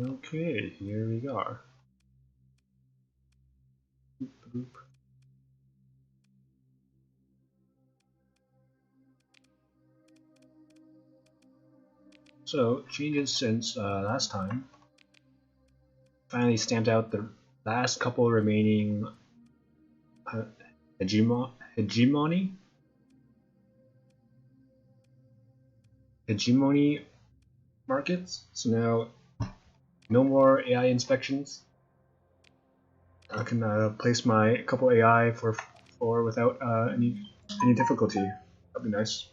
Okay, here we are. So, changes since last time. Finally stamped out the last couple remaining uh, hegemony markets. So now, no more AI inspections. I can place my couple AI for without any difficulty. That'd be nice.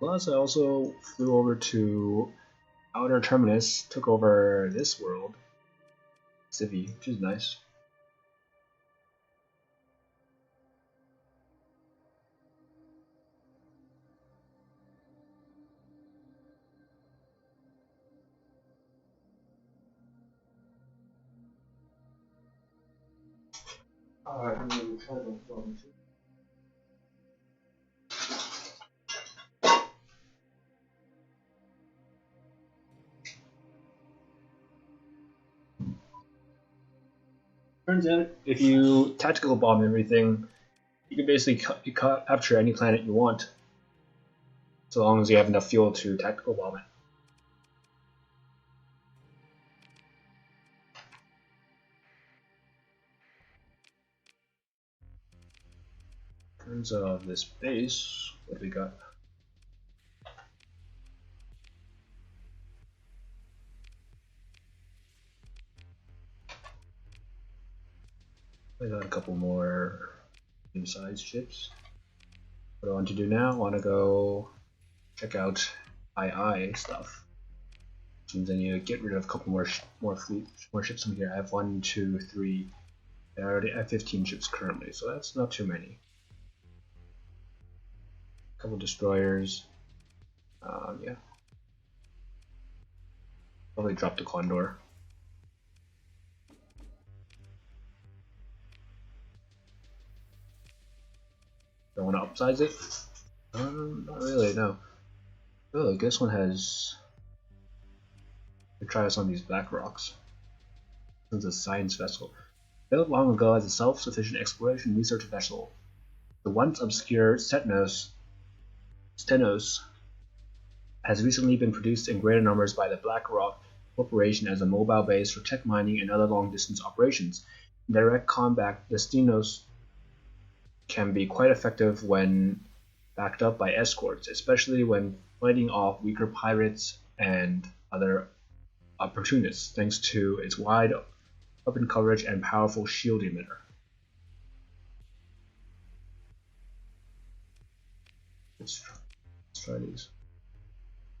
Plus, I also flew over to Outer Terminus, took over this world, Civi, which is nice. Alright, I'm going to try to Turns out, if you tactical bomb everything, you can basically capture any planet you want, so long as you have enough fuel to tactical bomb it. In terms of this base, what do we got? I got a couple more medium-sized ships. What I want to do now, I want to go check out II stuff. Which means I need to get rid of a couple more ships from here. I have 1, 2, 3. I already have 15 ships currently, so that's not too many. A couple destroyers. Yeah. Probably drop the Condor. Don't want to upsize it? Not really, no. Oh, I guess one has. Try us on these black rocks. This is a science vessel. Built long ago as a self-sufficient exploration research vessel, the once obscure Stenos has recently been produced in greater numbers by the BlackRock Corporation as a mobile base for tech mining and other long-distance operations. In direct combat, the Stenos can be quite effective when backed up by escorts, especially when fighting off weaker pirates and other opportunists, thanks to its wide open coverage and powerful shield emitter. Let's try these.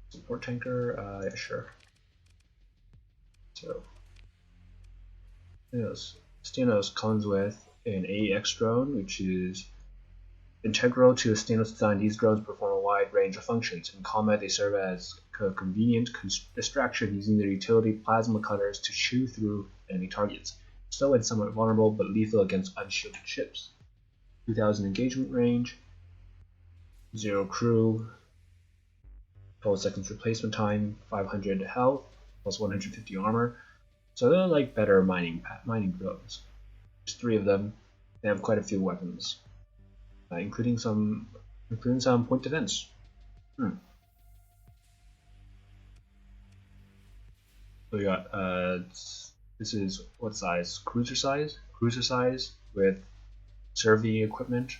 Support tanker, yeah, sure. So, Stenos comes with an AEX drone, which is integral to Stenos design. These drones perform a wide range of functions. In combat, they serve as a convenient distraction, using their utility plasma cutters to chew through enemy targets. Slow and somewhat vulnerable, but lethal against unshielded ships. 2000 engagement range, 0 crew, 12 seconds replacement time, 500 health, plus 150 armor. So they're like better mining drones. There's 3 of them. They have quite a few weapons, including some point defense. So we got this is what size? Cruiser size? Cruiser size with serving equipment.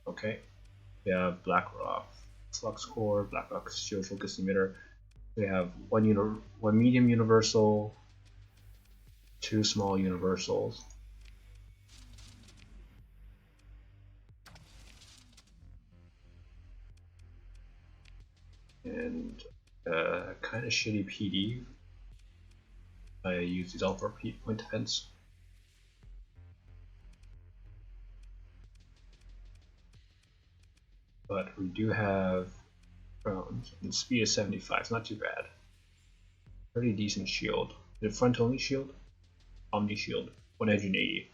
Okay. We have BlackRock flux core, BlackRock shield focus emitter. We have one medium universal, two small universals. And kind of shitty PD. I use these all for point defense. But we do have drones, and speed is 75, it's not too bad. Pretty decent shield. Is it front only shield? Omni shield, 180.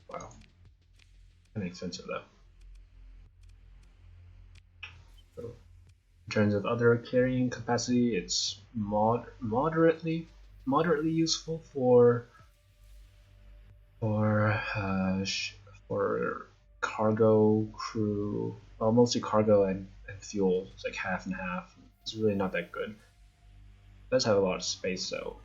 Wow, that makes sense of that. So, in terms of other carrying capacity, it's moderately useful for cargo, crew, well, mostly cargo and fuel. It's like half and half. It's really not that good. It does have a lot of space though.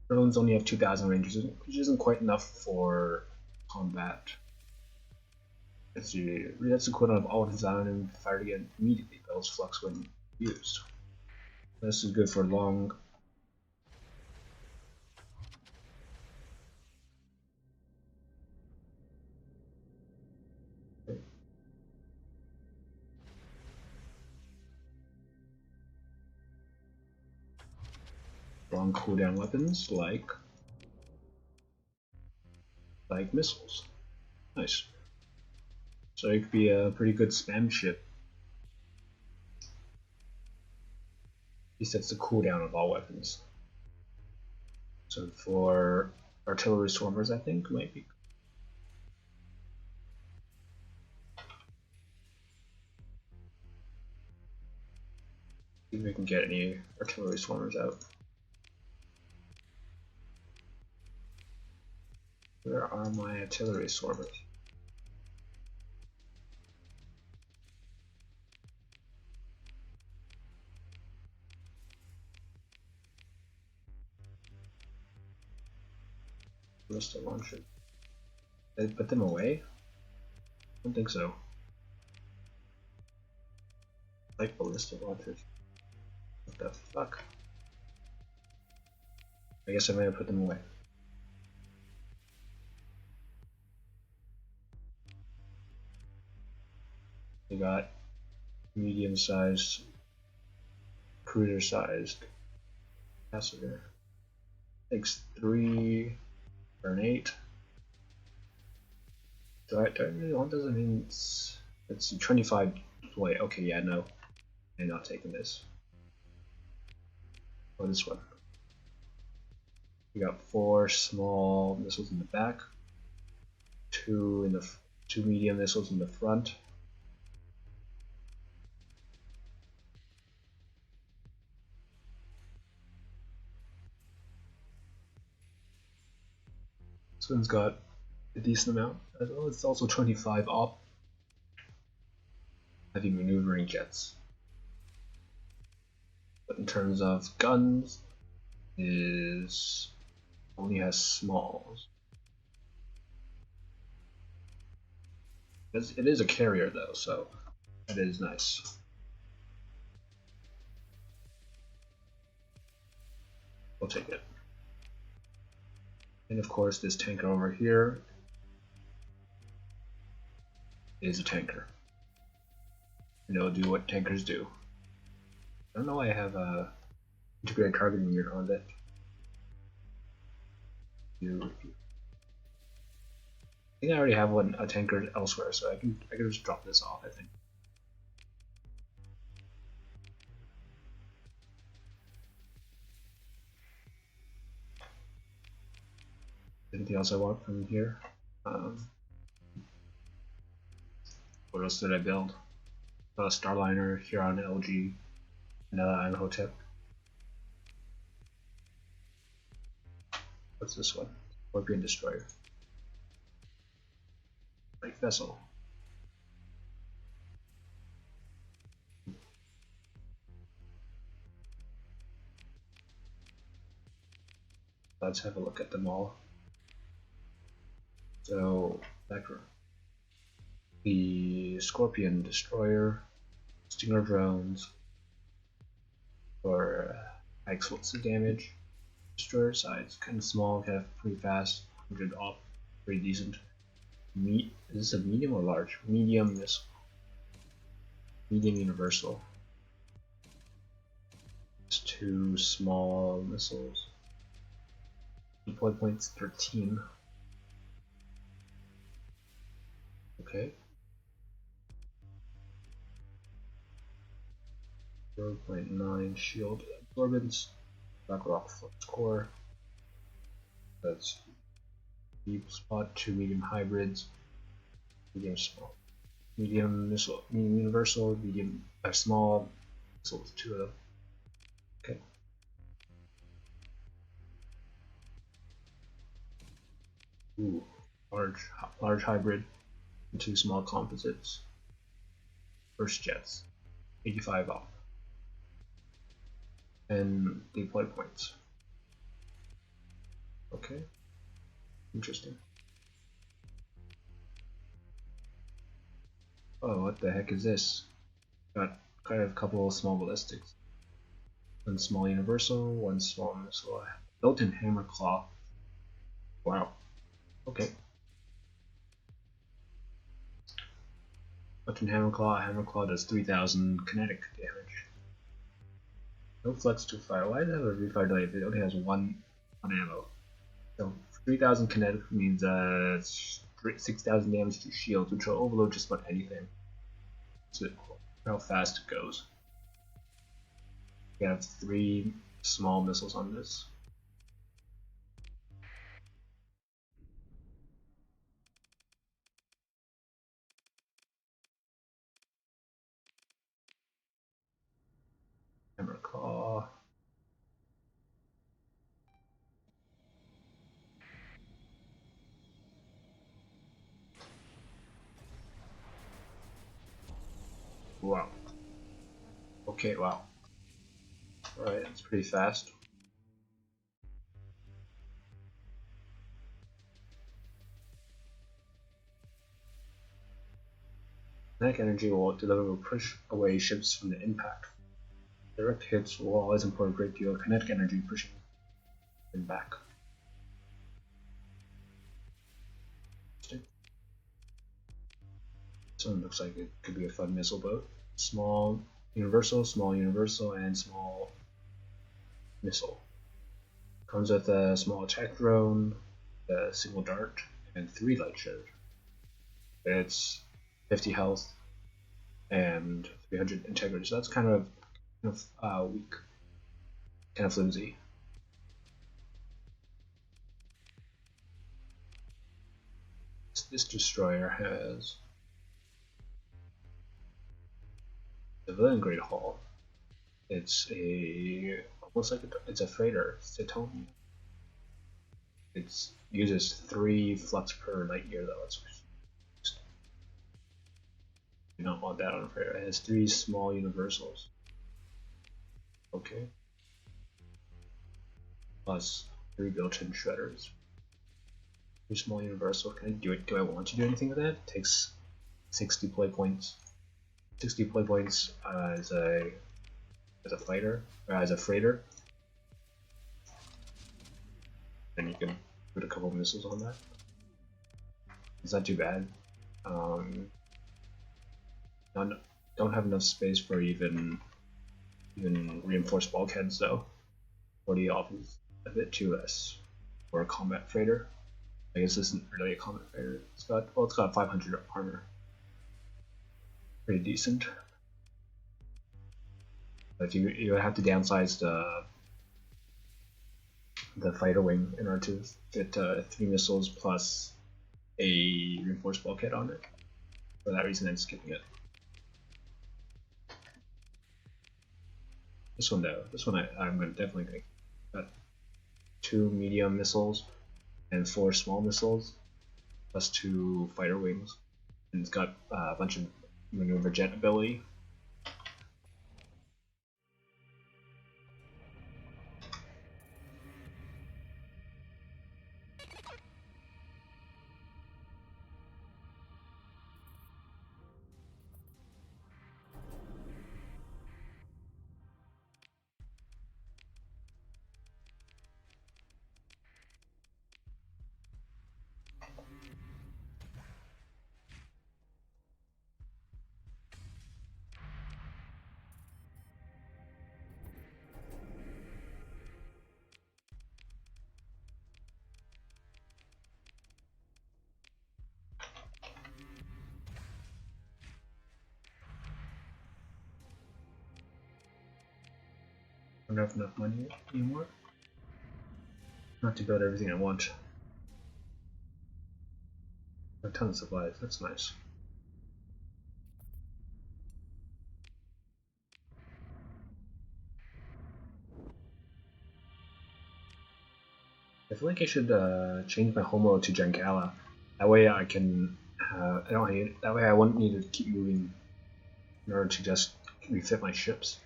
Drones only have 2,000 range, which isn't quite enough for combat. That's the equivalent of all design and fired again immediately. Bells flux when used. This is good for long. Long cooldown weapons like missiles. Nice. So it could be a pretty good spam ship. He sets the cooldown of all weapons. So for artillery swarmers, I think might be. See if we can get any artillery swarmers out. Where are my artillery swarmers? Ballista launcher. Did I put them away? I don't think so. Like ballista launchers. What the fuck? I guess I might have put them away. We got medium-sized, cruiser-sized capacitor. Takes 3 for an 8. Do I really want this? I mean, it's 25. Wait, okay, yeah, no. I'm not taking this. Oh, this one. We got 4 small missiles in the back, 2 medium missiles in the front. This one's got a decent amount as well. It's also 25 op. Heavy maneuvering jets. But in terms of guns, only has smalls. It is a carrier though, so that is nice. We'll take it. And of course, this tanker over here is a tanker. And it'll do what tankers do. I don't know why I have a integrated targeting unit on that. I think I already have a tanker elsewhere, so I can just drop this off, I think. Anything else I want from here? What else did I build? A Starliner, Huron LG, another Imhotep. What's this one? Scorpion Destroyer. light vessel. Let's have a look at them all. So, background. The Scorpion Destroyer, Stinger drones for high explosive damage. Destroyer size kind of small, kind of pretty fast, 100 off, pretty decent. Is this a medium or large? Medium missile. Medium universal. It's 2 small missiles. Deploy points 13. Okay. 0.9 shield absorbance. Black rock flux core. That's deep spot, 2 medium hybrids. Medium small. Medium missile, medium universal, medium small missiles, 2 of them. Okay. Ooh, large hybrid and 2 small composites. First jets, 85 off. And deploy points. Okay. Interesting. Oh, what the heck is this? Got kind of a couple of small ballistics. 1 small universal, 1 small missile. Built-in hammer claw. Wow. Okay. Built-in hammer claw. Hammer claw does 3,000 kinetic damage. No flex to fire. Why does it have a refire delay if it only has one ammo? So 3,000 kinetic means 6,000 damage to shields, which will overload just about anything. So how fast it goes. We have 3 small missiles on this. Hammer claw. Wow. Okay, wow. Alright, it's pretty fast. Kinetic energy will deliver or push away ships from the impact. Direct hits will always import a great deal of kinetic energy, pushing them back. This one looks like it could be a fun missile boat. Small universal, and small missile. Comes with a small attack drone, a single dart, and 3 light shows. It's 50 health and 300 integrity, so that's kind of weak, kind of flimsy. This destroyer has civilian grade hull. It's almost like it's a freighter, Cetonian. It uses 3 flux per light year though. Do not want that on a freighter. It has 3 small universals. Okay. Plus 3 built-in shredders. 3 small universal. Can I do it? Do I want to do anything with that? It takes 60 play points. 60 play points as a fighter or as a freighter. And you can put a couple of missiles on that. It's not too bad. Don't have enough space for even reinforced bulkheads though. 40 off is a bit too less for a combat freighter. I guess this isn't really a combat freighter. It's got 500 armor. Pretty decent. But you have to downsize the fighter wing in order to fit 3 missiles plus a reinforced bulkhead on it. For that reason, I'm skipping it. This one though, I'm definitely going to got 2 medium missiles and 4 small missiles plus 2 fighter wings. and it's got a bunch of maneuver jet ability. I don't have enough money anymore. Not to build everything I want. A ton of supplies, that's nice. I feel like I should change my home world to Jankala. That way I can. That way I won't need to keep moving in order to just refit my ships.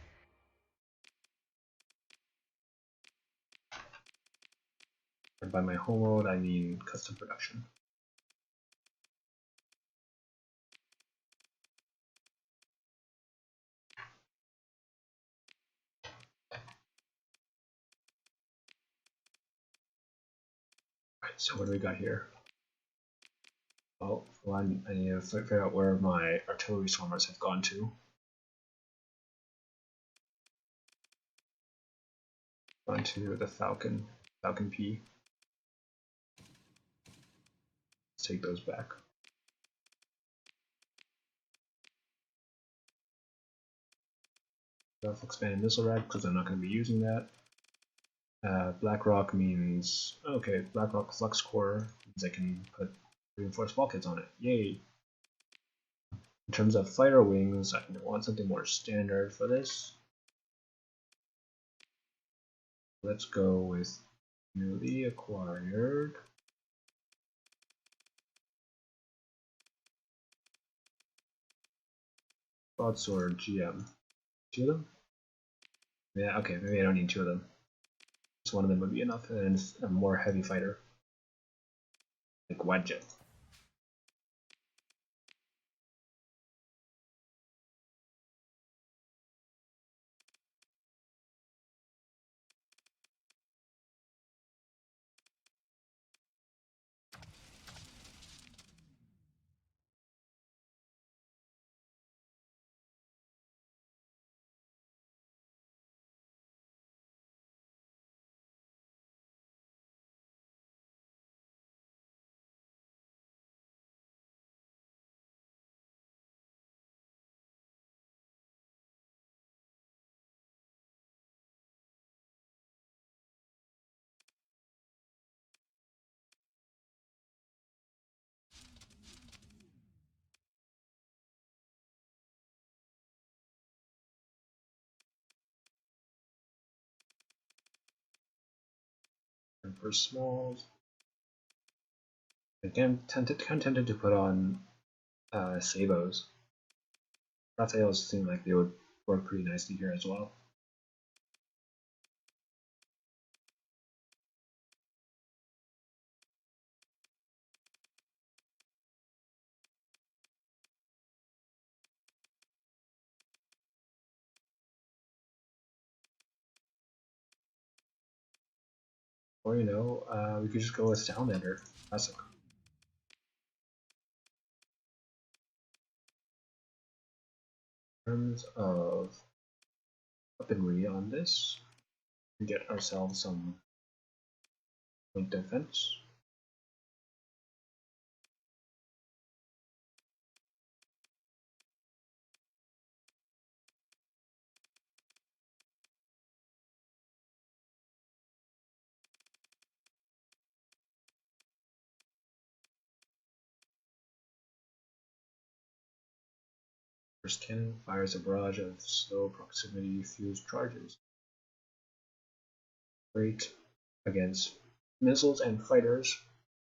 And by my home world, I mean custom production. Right, so what do we got here? Well, for one, I need to figure out where my artillery swarmers have gone to. Gone to the Falcon P. Let's take those back. Expanded missile rack because I'm not going to be using that. Blackrock means okay. Blackrock Flux Core means I can put reinforced bulkheads on it. Yay! In terms of fighter wings, I want something more standard for this. Let's go with newly acquired broadsword GM. 2 of them? Yeah, okay, maybe I don't need 2 of them. Just one of them would be enough, and it's a more heavy fighter. Like Wadjet. And for smalls, again, kind of tempted to put on Sabos. Ratails seem like they would work pretty nicely here as well. Or, you know, we could just go with Salamander. Classic. In terms of weaponry on this, we get ourselves some point defense. First cannon fires a barrage of slow proximity fused charges. Great against missiles and fighters,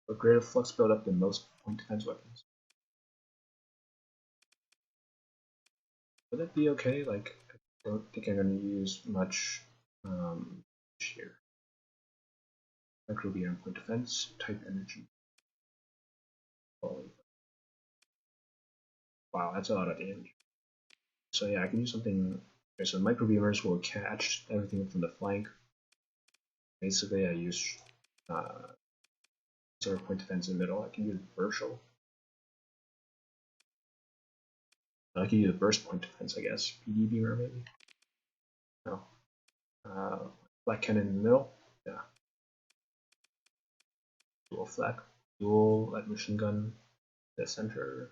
but greater flux build up than most point defense weapons. would that be okay? Like, I don't think I'm going to use much here. Microbeam point defense, type energy. Wow, that's a lot of damage. So yeah, I can do something. Okay, so microbeamers will catch everything from the flank. Basically, I use sort of point defense in the middle. I can use Burshal. I can use burst point defense, I guess. PD beamer maybe. No. Black cannon in the middle. Yeah. Dual flak. Dual light machine gun. The center.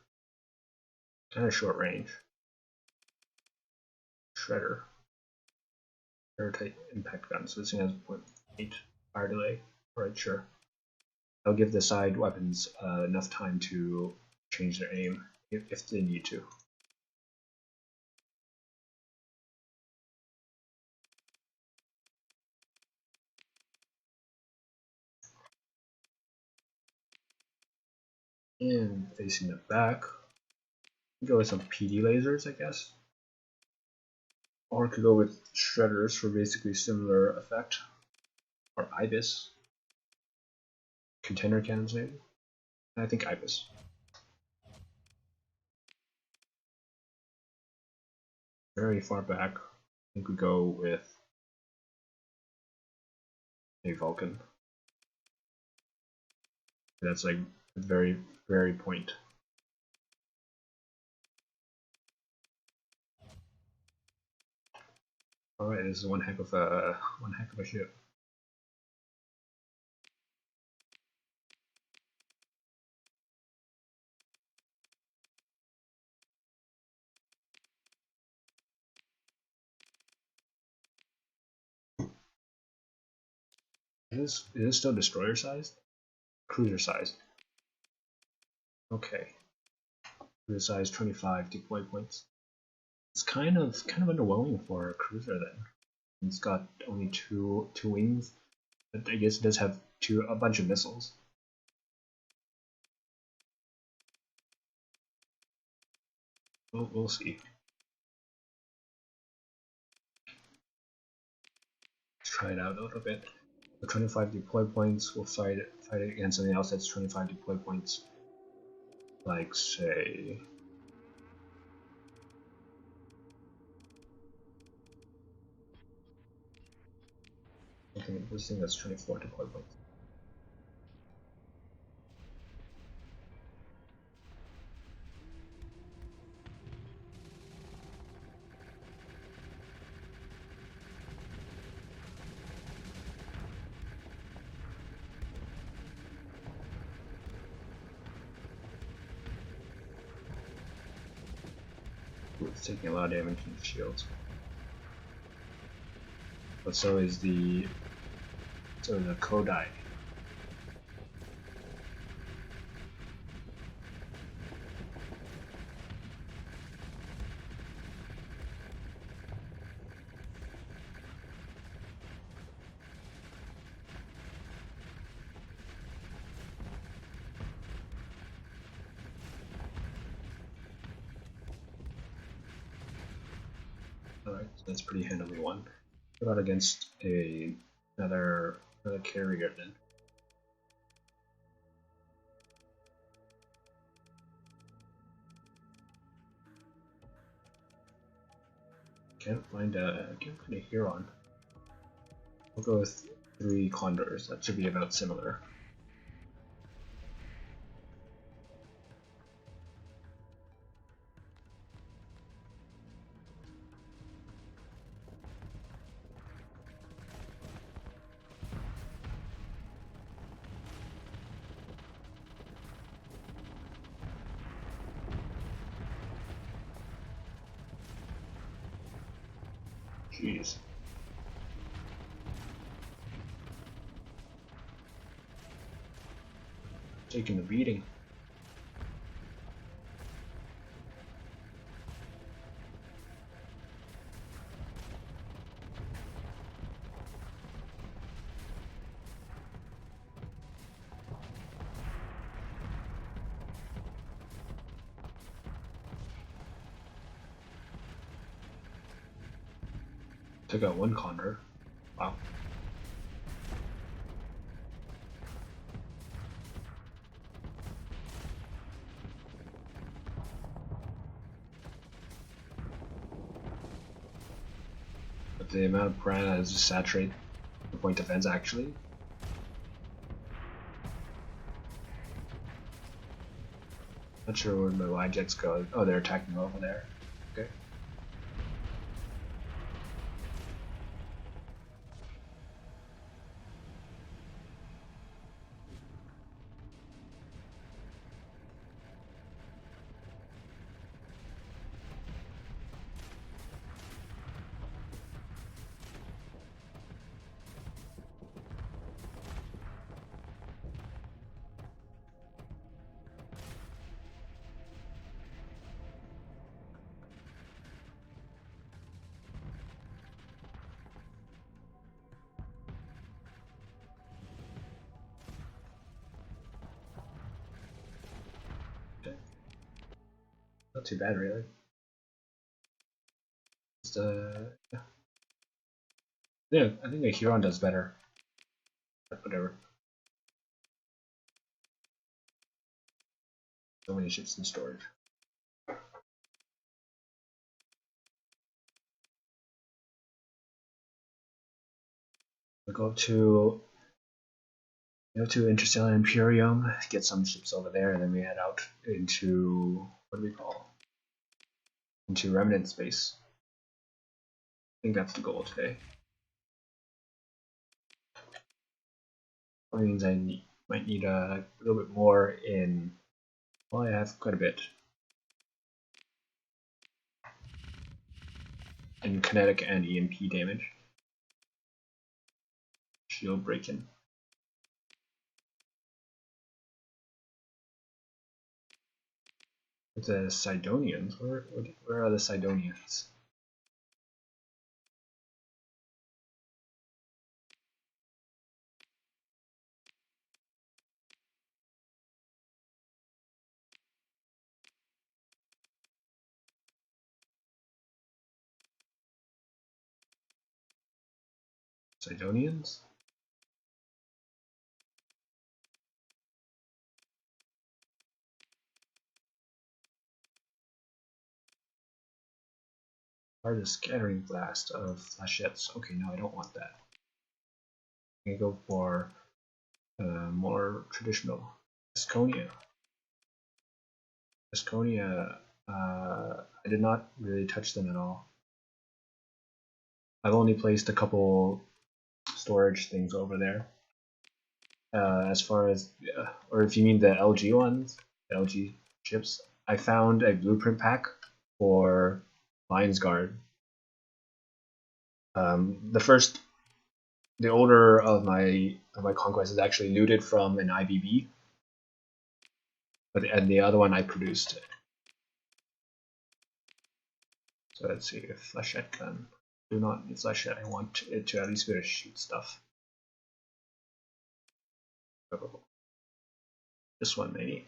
Kind of short range. Shredder. Airtight impact gun. So this thing has 0.8 fire delay. Alright, sure. I'll give the side weapons enough time to change their aim if they need to. And facing the back, go with some PD lasers, I guess. Or could go with shredders for basically similar effect. Or ibis. Container cannons maybe. I think ibis. Very far back, I think we go with a Vulcan. That's like very, very point. Alright, this is one heck of a ship. Is it still destroyer sized? Cruiser sized. Okay. Cruiser size 25 deploy points. It's kind of underwhelming for a cruiser then. It's got only two wings, but I guess it does have a bunch of missiles. We'll see. Let's try it out a little bit. For 25 deploy points, we'll fight it against something else that's 25 deploy points. Like say this thing that's 24 deploy points. It's taking a lot of damage from the shields. But so is the Kodai. Alright, so that's pretty handily won. What about against another carrier then? Can't find a Huron. We'll go with 3 Condors. That should be about similar. Jeez. Taking the beating. Took out one condor. Wow. But the amount of piranha is just saturate the point defense actually. Not sure where the Y jets go. Oh, they're attacking over there. Okay. Not too bad, really. Just, yeah, I think the Huron does better. But whatever. So many ships in storage. We'll go to Interstellar Imperium, get some ships over there, and then we head out into what do we call? Into Remnant space. I think that's the goal today. That means I might need a little bit more in. Well, I have quite a bit in kinetic and EMP damage. Shield breaking. The Sidonians. Where are the Sidonians? Sidonians? Are the scattering blast of flashettes? Okay, no, I don't want that. I'm gonna go for more traditional Asconia. Asconia, I did not really touch them at all. I've only placed a couple storage things over there. As far as, or if you mean the LG ones, the LG chips, I found a blueprint pack for Lion's Guard. The older of my conquest is actually looted from an IBB, and the other one I produced. So let's see, if flechette gun. Do not need flechette. I want it to at least be able to shoot stuff. Oh. This one maybe.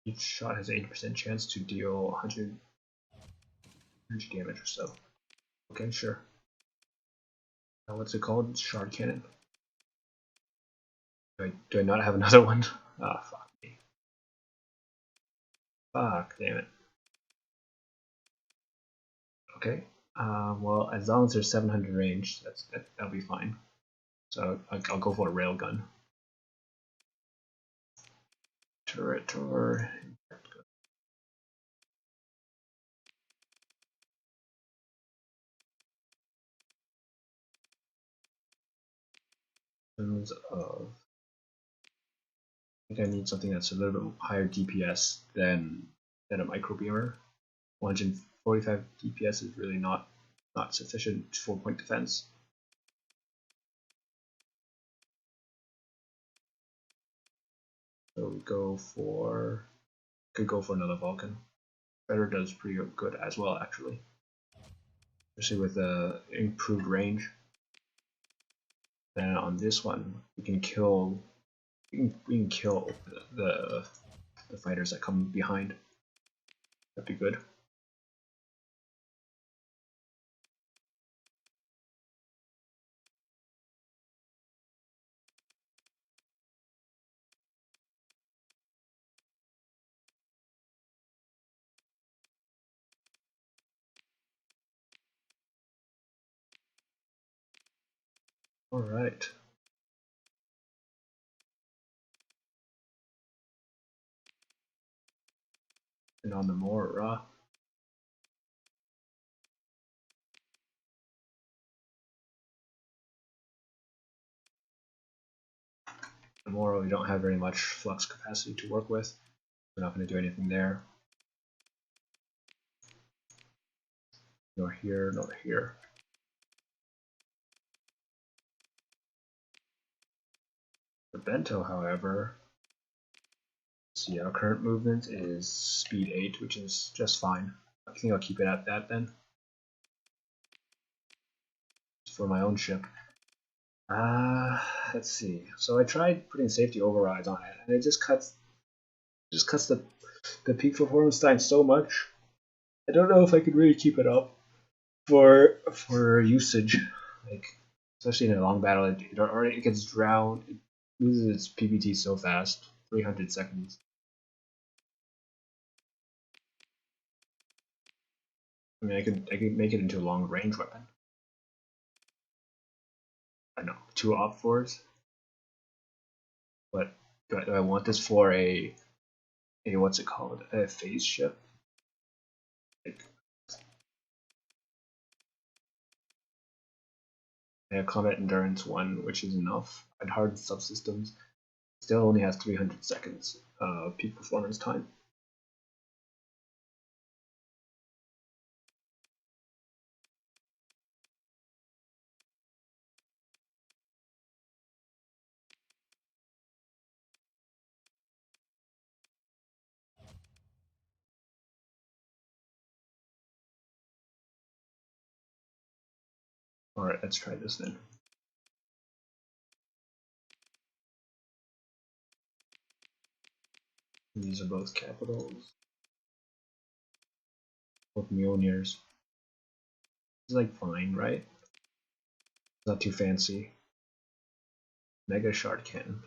Each shot has an 80% chance to deal 100 energy damage or so. Okay, sure. Now what's it called? Shard cannon. Do I not have another one? Ah, oh, fuck me. Fuck, damn it. Okay. Well, as long as there's 700 range, that'll be fine. So I'll go for a railgun. Turret or of. I think I need something that's a little bit higher DPS than a micro beamer. 145 DPS is really not sufficient for point defense. So we could go for another Vulcan. Better does pretty good as well, actually, especially with the improved range. Then on this one, we can kill the fighters that come behind. That'd be good. All right. And on the Mora. The Mora, we don't have very much flux capacity to work with. We're not going to do anything there. Nor here, nor here. The Bento, however, see, our current movement is speed 8, which is just fine. I think I'll keep it at that then. For my own ship. Let's see. So I tried putting safety overrides on it, and it just cuts the peak performance time so much. I don't know if I could really keep it up for usage, like especially in a long battle. It gets drowned. It loses its PPT so fast, 300 seconds. I mean, I could make it into a long range weapon. I know 2 op 4s, but do I want this for a what's it called, a phase ship? Like, I have combat endurance 1, which is enough. And hardened subsystems still only has 300 seconds peak performance time. Alright, let's try this then. These are both capitals. Both Mjolnirs. It's like fine, right? Not too fancy. Mega Shard Cannon.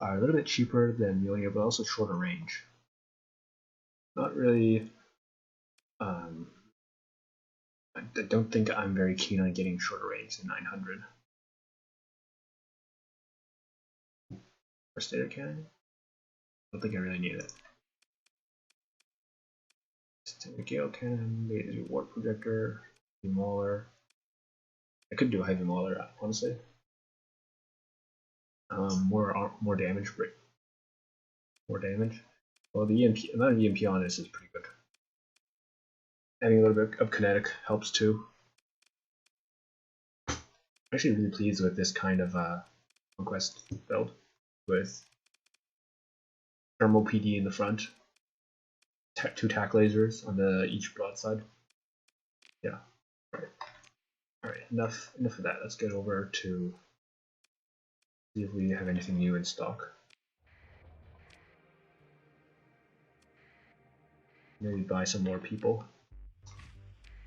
Are a little bit cheaper than Mjolnir, but also shorter range. Not really. I don't think I'm very keen on getting shorter range than 900. Stator Cannon? I don't think I really need it. Gale Cannon, laser warp projector, heavy mauler. I could do a heavy mauler, honestly. More damage, more damage. Well, the amount of EMP on this is pretty good. Adding a little bit of kinetic helps too. I'm actually really pleased with this kind of conquest build with thermal PD in the front, 2 tack lasers on each broadside. Yeah, right. All right, enough of that. Let's get over to see if we have anything new in stock. Maybe buy some more people.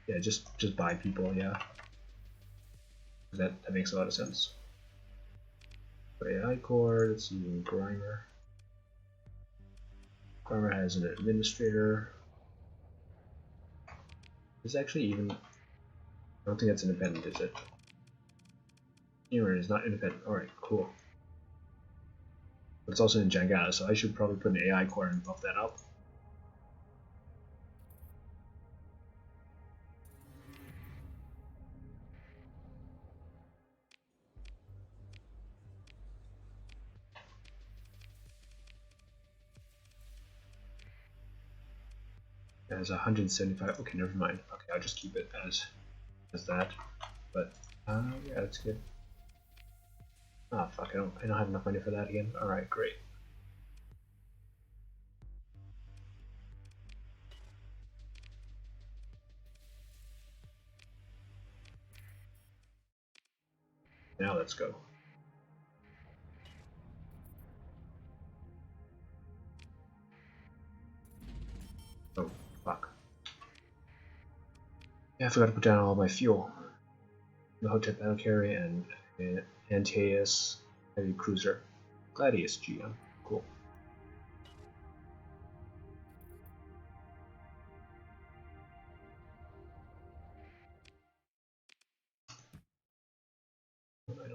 Yeah, just buy people. Yeah, that makes a lot of sense. AI core. Let's see, Grimer. Grimer has an administrator. It's actually even. I don't think that's independent, is it? Anyway, it's not independent. Alright, cool. But it's also in Jangada, so I should probably put an AI core and buff that up. It has 175. Okay, never mind. Okay, I'll just keep it as that. But yeah, that's good. Ah, fuck! I don't have enough money for that again. All right, great. Now let's go. Oh, fuck. Yeah, I forgot to put down all my fuel. The Hotep battle carry and Antaeus heavy cruiser. Gladius GM. Cool.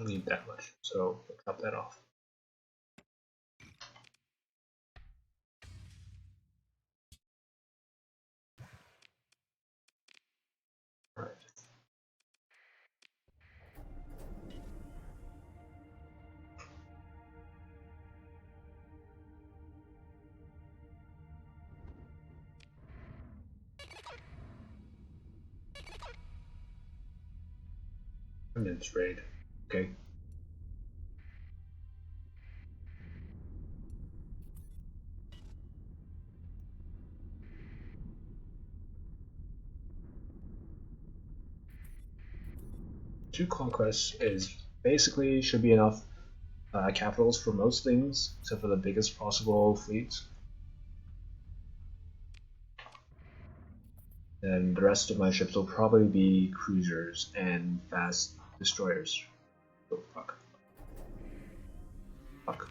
don't need that much, so we'll top that off. Alright. Remnants raid. Okay. Two conquests is basically should be enough capitals for most things, except for the biggest possible fleets. And the rest of my ships will probably be cruisers and fast destroyers. Oh, fuck. Fuck.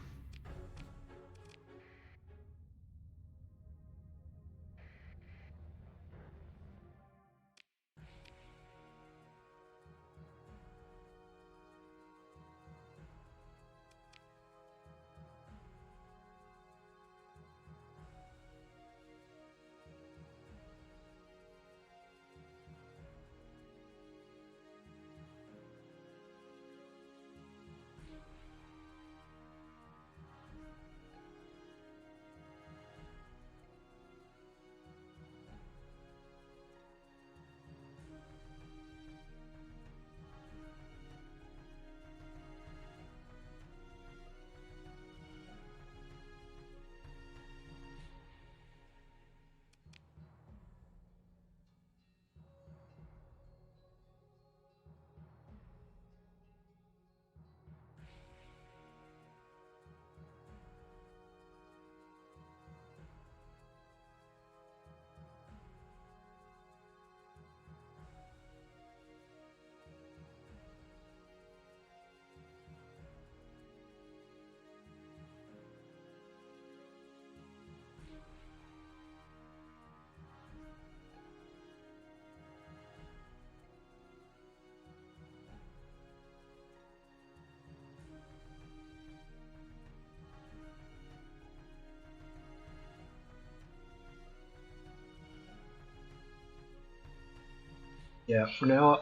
Yeah, for now.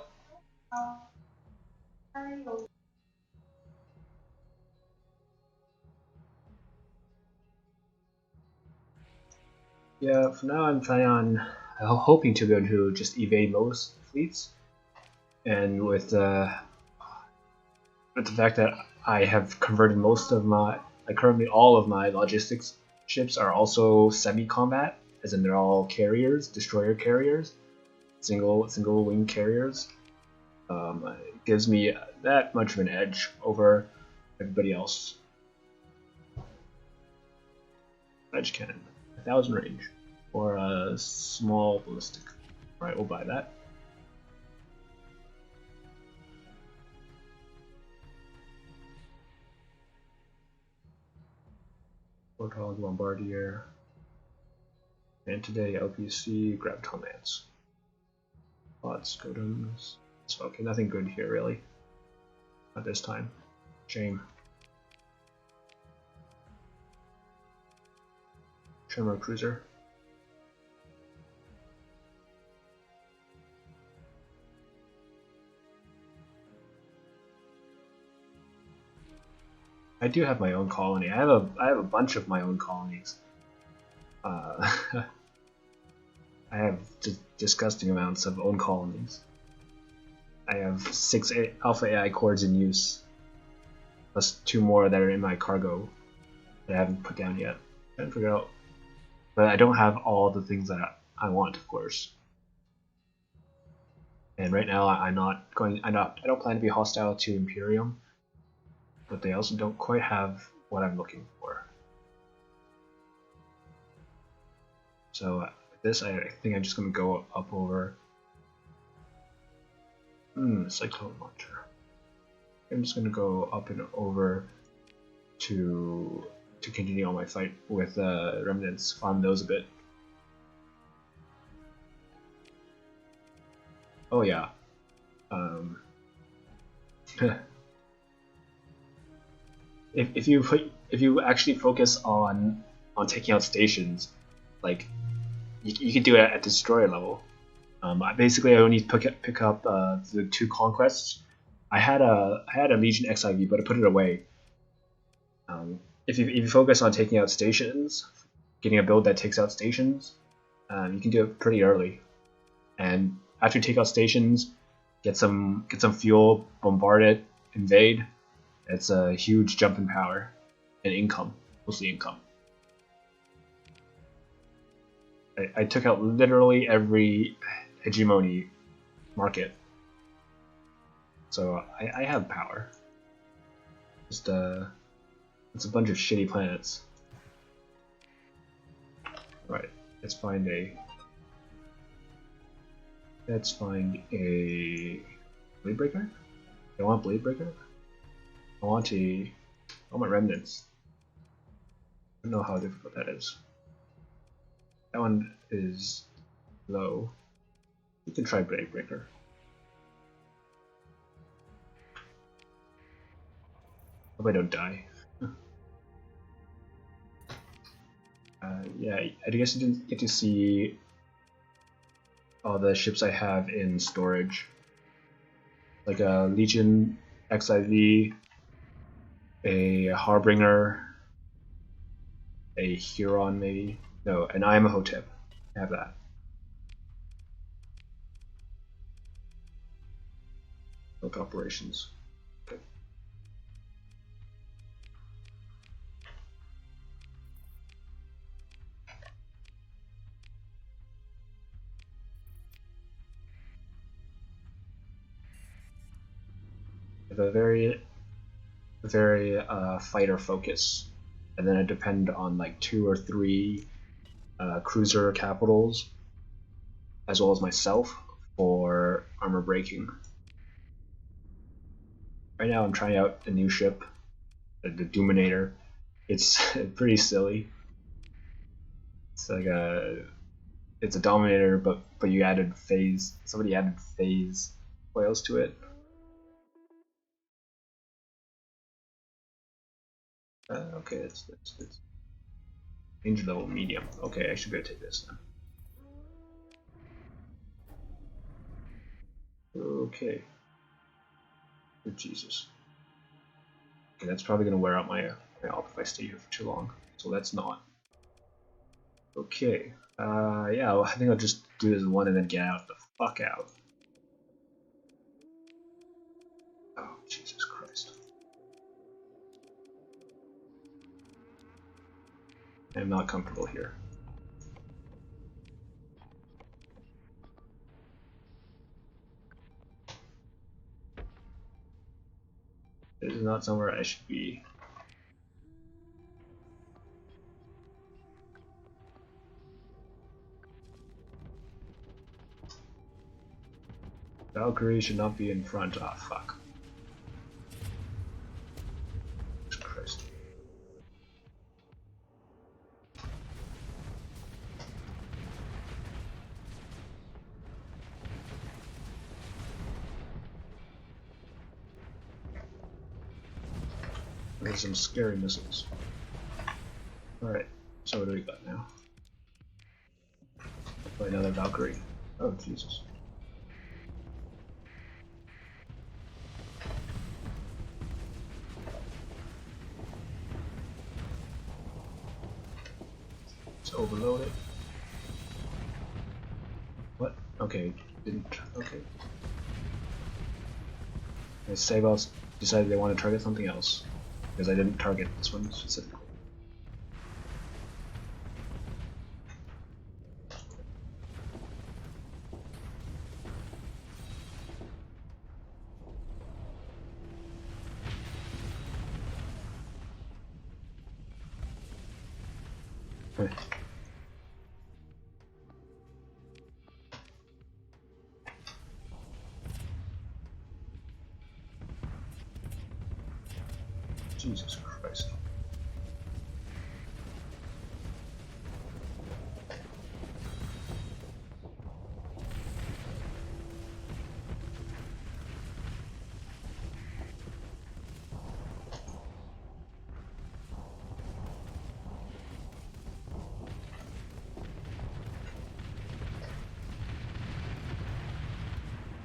Yeah, for now I'm planning on hoping to be able to just evade most fleets, and with the fact that I have converted most of my, like currently all of my logistics ships are also semi-combat, as in they're all carriers, destroyer carriers, single wing carriers. It gives me that much of an edge over everybody else. Edge cannon, 1000 range, or a small ballistic. Alright, we'll buy that. Warthog, Bombardier, and today LPC, Graviton Lance. Pods, Godoms. Okay, nothing good here really. Not this time. Shame. Tremor Cruiser. I do have my own colony. I have a bunch of my own colonies. I have disgusting amounts of own colonies. I have 6 Alpha AI cores in use, plus 2 more that are in my cargo that I haven't put down yet. I haven't figured out, but I don't have all the things that I want, of course. And right now, I don't plan to be hostile to Imperium, but they also don't quite have what I'm looking for. So this, I think I'm just going to go up over. Cyclone launcher. I'm just going to go up and over to continue on my fight with remnants, farm those a bit. Oh yeah. if you actually focus on taking out stations, like you can do it at destroyer level. I only pick up the 2 conquests. I had a Legion XIV, but I put it away. If you focus on taking out stations, getting a build that takes out stations, you can do it pretty early. And after you take out stations, get some fuel, bombard it, invade. It's a huge jump in power and income, mostly income. I took out literally every hegemony market, so I have power. Just it's a bunch of shitty planets. Right, let's find a blade breaker. I want blade breaker. I want my remnants. I don't know how difficult that is. That one is low. You can try blade breaker. Hope I don't die. Yeah, I guess you didn't get to see all the ships I have in storage. Like a Legion XIV, a Harbinger, a Huron maybe. No, an Imhotep. I have that. Milk operations. Okay. I have a very fighter focus, and then I depend on like 2 or 3 cruiser capitals, as well as myself, for armor breaking. Right now I'm trying out a new ship, the Dominator. It's pretty silly. It's like it's a Dominator, but you added phase. Somebody added phase foils to it. Okay, that's danger level medium. Okay, I should be able to take this then. Okay. Oh, Jesus. Okay, that's probably gonna wear out my op if I stay here for too long. So let's not. Okay. Yeah, well, I think I'll just do this one and then get out the fuck out. Oh, Jesus Christ. I'm not comfortable here. This is not somewhere I should be. Valkyrie should not be in front. Ah, fuck. Jesus Christ. There's some scary missiles. Alright, so what do we got now? Play another Valkyrie. Oh, Jesus. Let's overload it. What? Okay, didn't. Okay. The Sabals decided they want to target something else, because I didn't target this one specifically. Jesus Christ.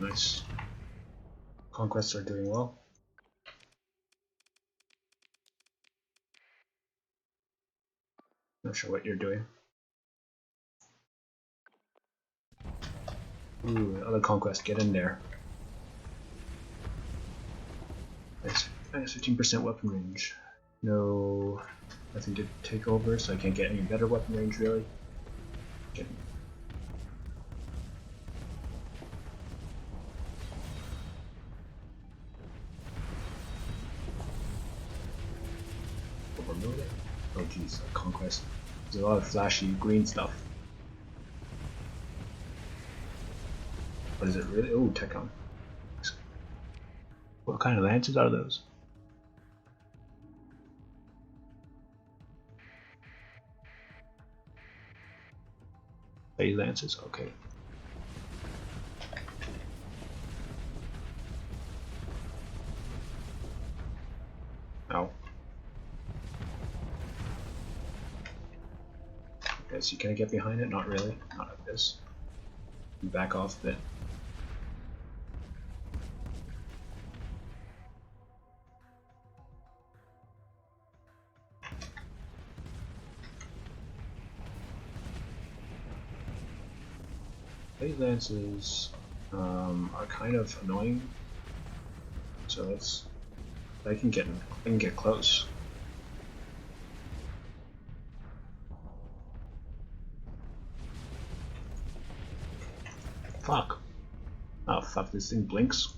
nice. Conquests are doing well. Not sure what you're doing. Ooh, other conquest, get in there. Nice, minus 15% weapon range. No, nothing to take over, so I can't get any better weapon range really. Okay. Overload it. Oh jeez, conquest. There's a lot of flashy green stuff. What is it really? Oh, Tecon. What kind of lances are those? Phase lances, okay. Ow. Okay, so can I get behind it? Not really. Not like this. Back off a bit. Phase lances are kind of annoying, so let's. I can get close. Fuck. Oh fuck! This thing blinks.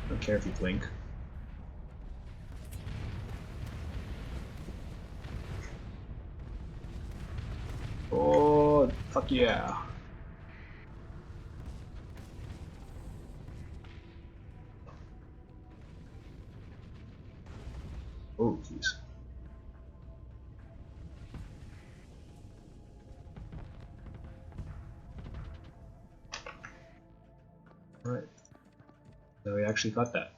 I don't care if you blink. Oh, fuck yeah. Oh, jeez. Alright. So we actually got that.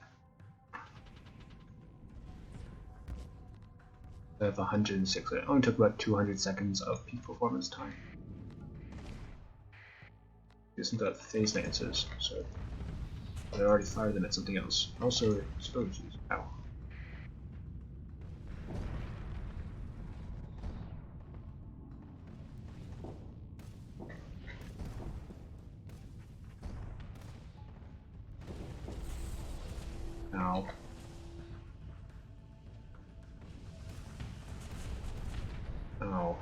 I have 106. It only took about 200 seconds of peak performance time. Isn't that phase lances? So I already fired them at something else. Also, oh jeez, ow. Ow. Ow.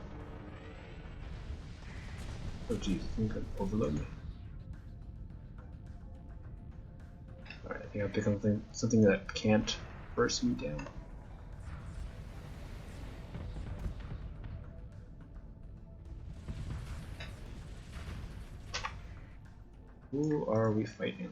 Oh jeez, I think I overloaded me. Alright, I think I picked something that can't burst me down. Who are we fighting?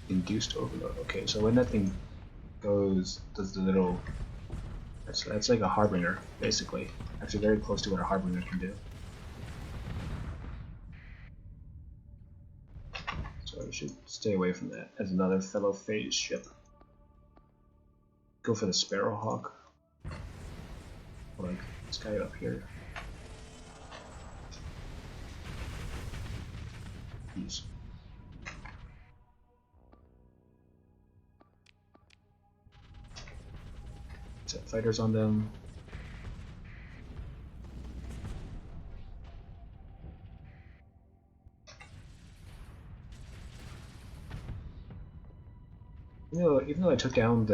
Induced overload. Okay, so when that thing goes, does the little. That's like a harbinger, basically. Actually, very close to what a harbinger can do. So I should stay away from that as another fellow phase ship. Go for the Sparrowhawk. Like this guy up here. Jeez. Set fighters on them. You know, even though I took down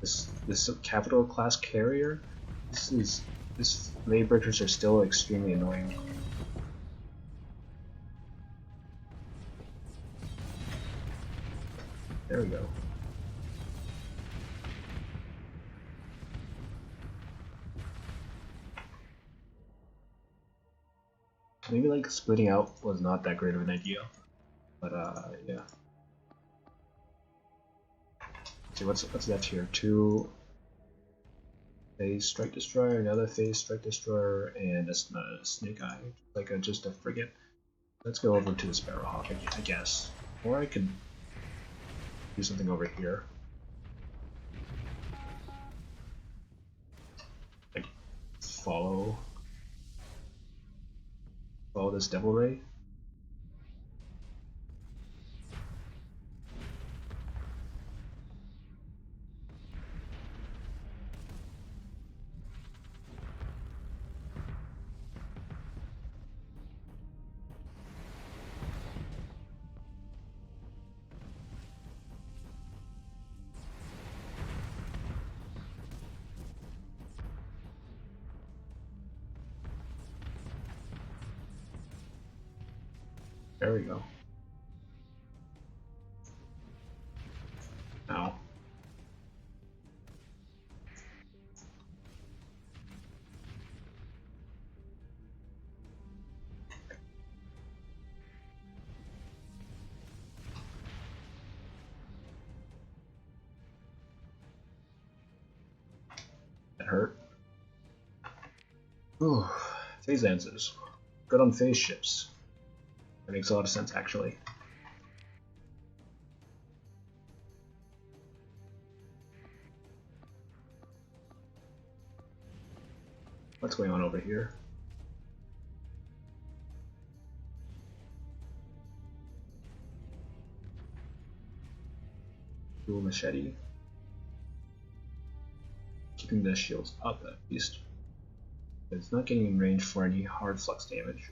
this capital class carrier, this lay breakers are still extremely annoying. There we go. maybe like splitting out was not that great of an idea. But yeah. Let's see what's that here? 2 phase strike destroyer, another phase strike destroyer, and a snake eye, like just a frigate. Let's go over to the Sparrowhawk, I guess, or I could do something over here. Like follow this Devil Ray. There we go. Now. That hurt. Ooh, phase lances. Good on phase ships. That makes a lot of sense, actually. What's going on over here? Dual machete. Keeping the shields up at least. But it's not getting in range for any hard flux damage.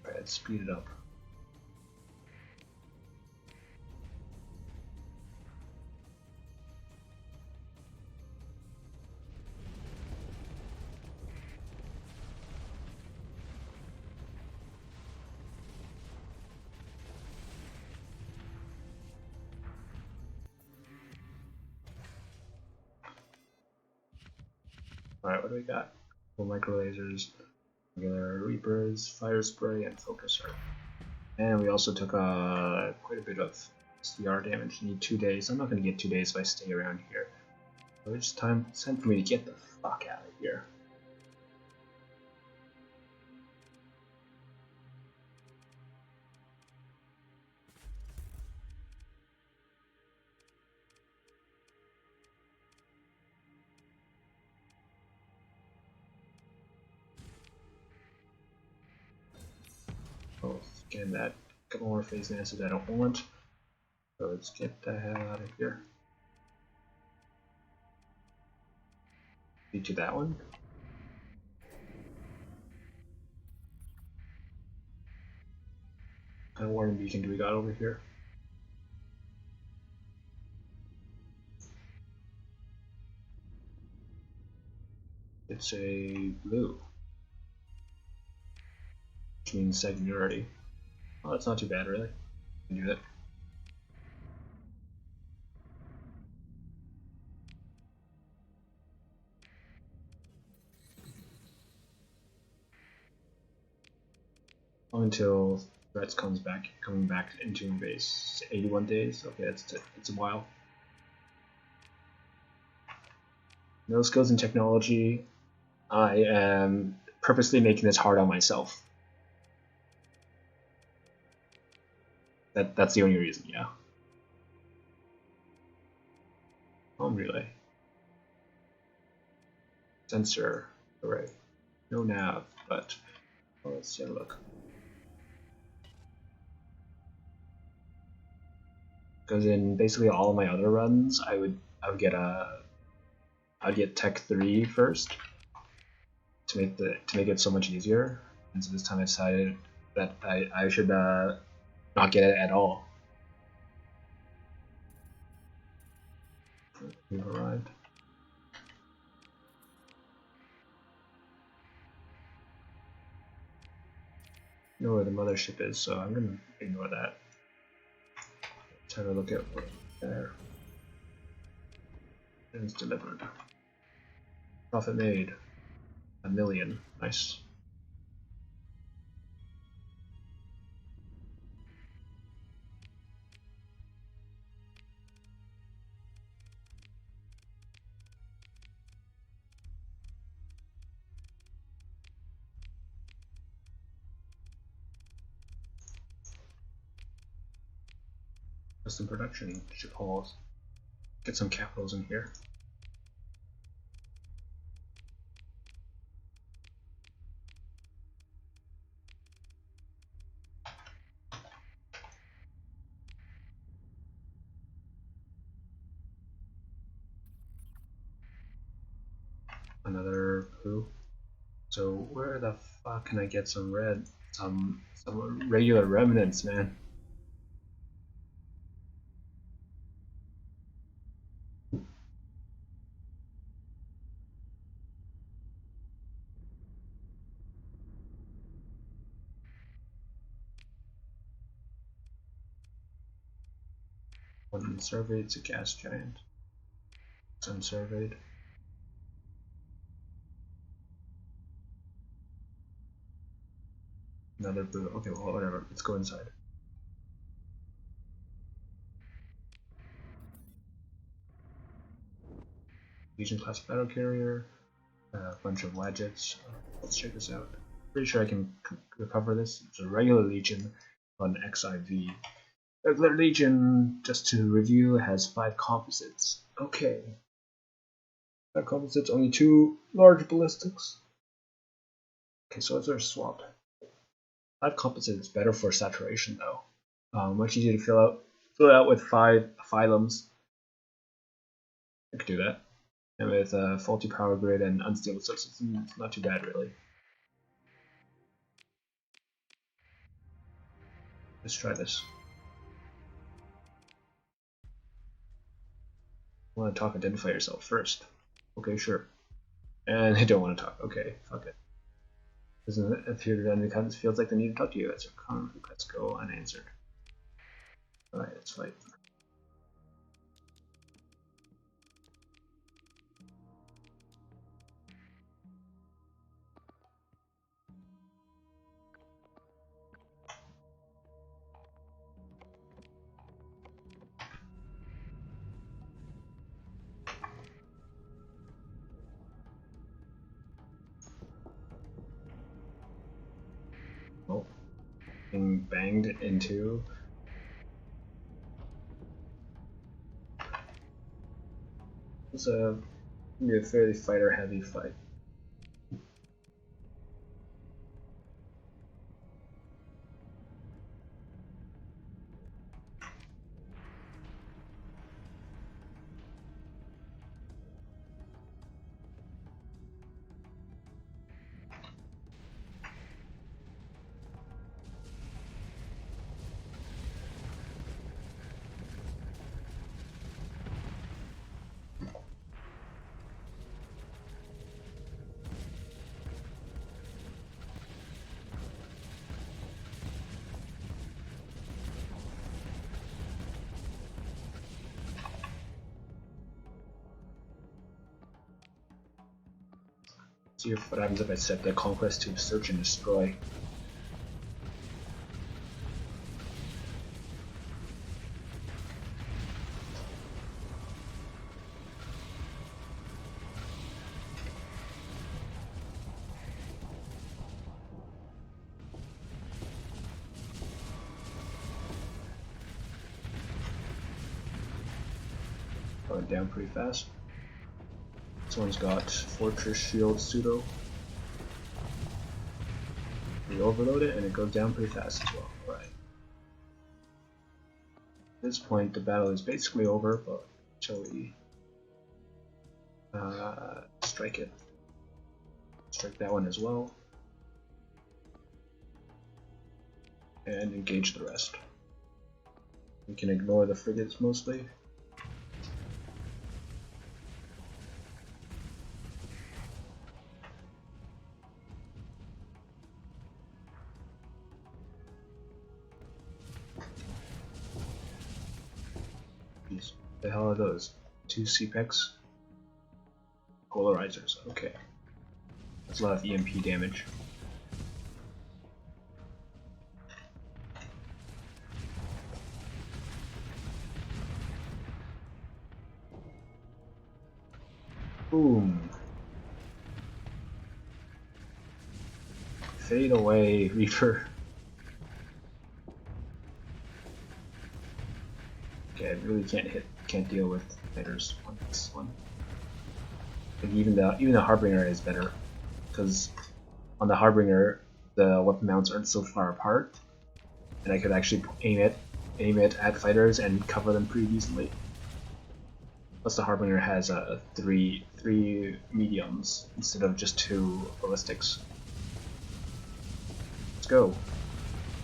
Alright, let's speed it up. Alright, what do we got? Full micro lasers, regular reapers, fire spray, and focuser. And we also took quite a bit of CR damage. You need 2 days. I'm not going to get 2 days if I stay around here. So it's time for me to get the fuck out of here. Oh, again, that couple more phase lances I don't want. So let's get the hell out of here. Lead to that one. What kind of warning beacon do we got over here? It's a blue, which means singularity. Oh, that's not too bad, really. I can do that. Until threats coming back into base. 81 days. Okay, it's a while. No skills in technology. I am purposely making this hard on myself. That's the only reason, yeah. Home relay. Sensor array. No nav, but well, let's have a look. Because in basically all of my other runs, I'd get Tech 3 first to make it so much easier. And so this time I decided that I should not get it at all. We've arrived. I know where the mothership is, so I'm gonna ignore that. Let's have a look at what's there. And it's delivered. Profit made. 1 million. Nice. Custom production. Ship halls. Get some capitals in here. Another blue. So where the fuck can I get some red? Some regular remnants, man. One unsurveyed, it's a gas giant. It's unsurveyed. Another blue. Okay, well, whatever. Let's go inside. Legion class battle carrier. A bunch of widgets. Let's check this out. Pretty sure I can recover this. It's a regular Legion on XIV. Regular Legion, just to review, has 5 composites. Okay. 5 composites, only 2 large ballistics. Okay, so those are swapped. 5 composites is better for saturation though. Much easier to fill it out with 5 phylums. I could do that. And with faulty power grid and unstable subsystem, it's not too bad really. Let's try this. I want to talk, identify yourself first. Okay, sure. And I don't want to talk. Okay, fuck it. Doesn't appear to any kind of feels like they need to talk to you. That's your common request. Go unanswered. Alright, let's fight. Oh, being banged into. It's gonna be a fairly fighter-heavy fight. See what happens if I set the conquest to search and destroy. Going down pretty fast. This one's got Fortress Shield Pseudo. You overload it and it goes down pretty fast as well. Alright. At this point the battle is basically over, but until we strike it. Strike that one as well. And engage the rest. We can ignore the frigates mostly. The hell are those? 2 CPEX? Polarizers, okay. That's a lot of EMP damage. Boom. Fade away, Reaper. Okay, I really can't deal with fighters on this one. Like even the Harbinger is better, because on the Harbinger the weapon mounts aren't so far apart, and I could actually aim it at fighters and cover them pretty decently. Plus the Harbinger has three mediums instead of just 2 ballistics. Let's go.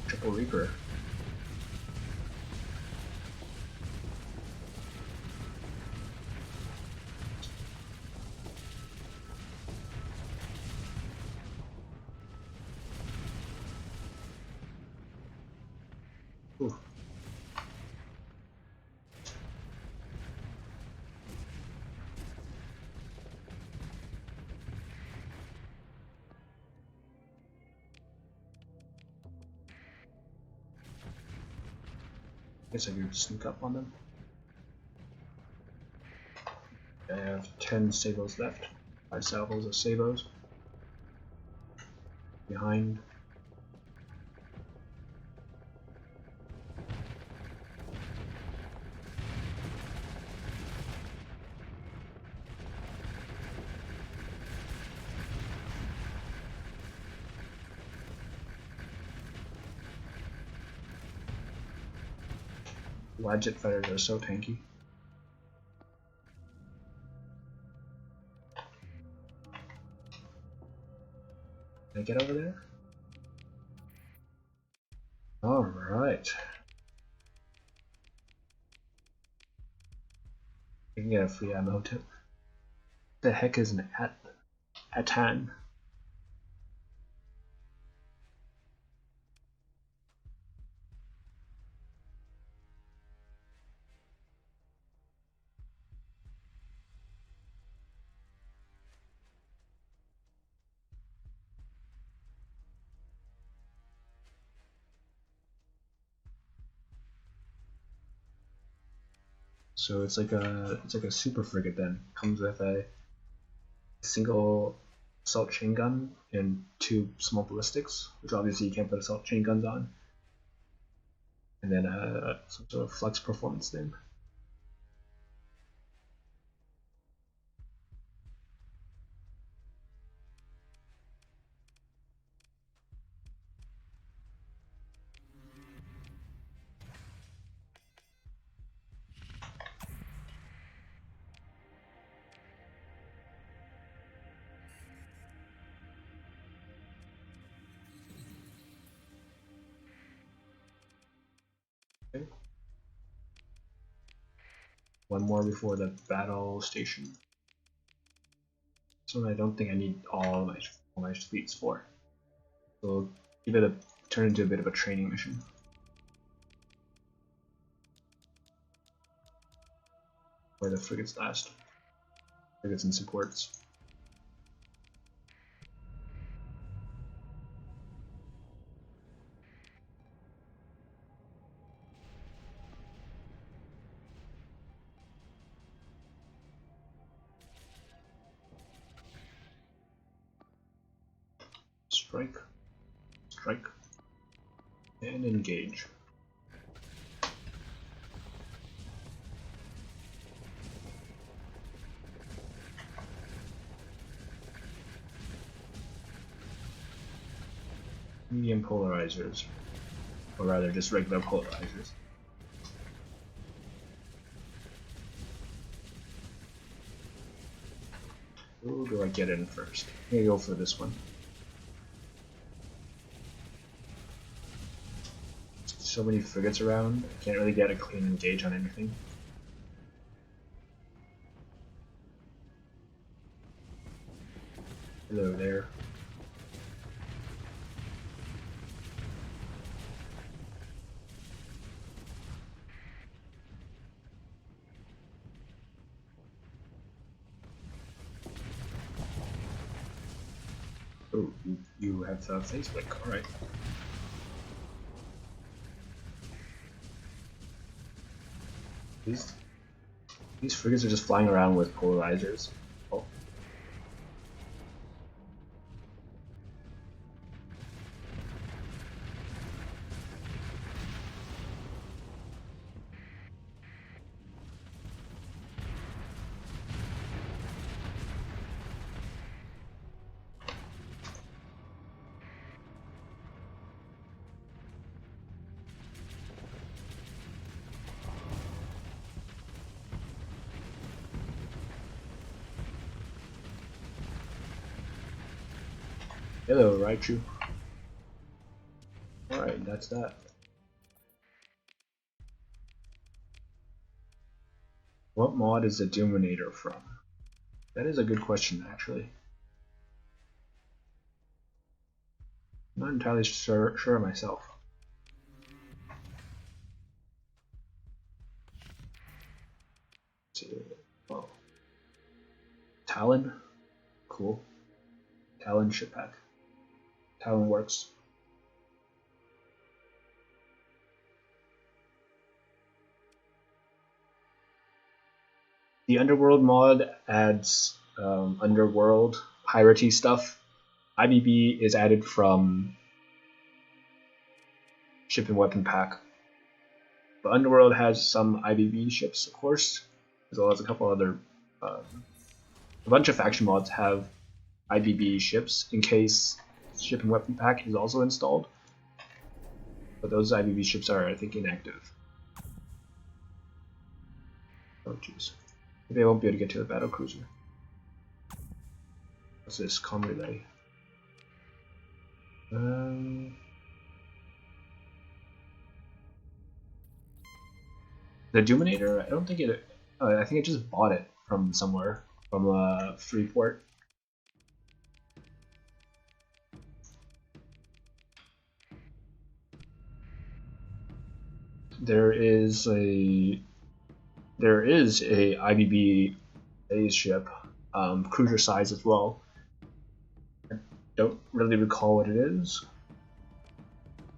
Triple Reaper. Ooh. Guess I could sneak up on them. I have 10 sabos left. 5 salvos of sabos. Behind. Wadjet fighters are so tanky. Can I get over there? Alright. I can get a free ammo tip. The heck is an Atan? So it's like a super frigate then. Comes with a single assault chain gun and 2 small ballistics, which obviously you can't put assault chain guns on. And then some sort of flex performance thing. Okay. One more before the battle station. This one I don't think I need all my fleets for. So give it turn into a bit of a training mission. Where the frigates last. Frigates and supports. Strike, strike, and engage. Medium polarizers, or rather just regular polarizers. Who do I get in first? I'm gonna go for this one. So many frigates around, I can't really get a clean engage on anything. Hello there. Oh, you have face blink. All right. These frigates are just flying around with polarizers. Oh. Hello, Raichu. Alright, that's that. What mod is the Doominator from? That is a good question, actually. I'm not entirely sure myself. Oh. Talon? Cool. Talon ship pack. Talon works. The Underworld mod adds Underworld piratey stuff. IBB is added from Ship and Weapon Pack. But Underworld has some IBB ships, of course, as well as a couple other. A bunch of faction mods have IBB ships in case Ship and Weapon Pack is also installed. But those IBB ships are, I think, inactive. Oh, jeez. Maybe I won't be able to get to the battle cruiser. What's this? Comm relay. The Doominator, I don't think it. I think I just bought it from somewhere, from Freeport. There is a IBB phase ship, cruiser size as well. I don't really recall what it is.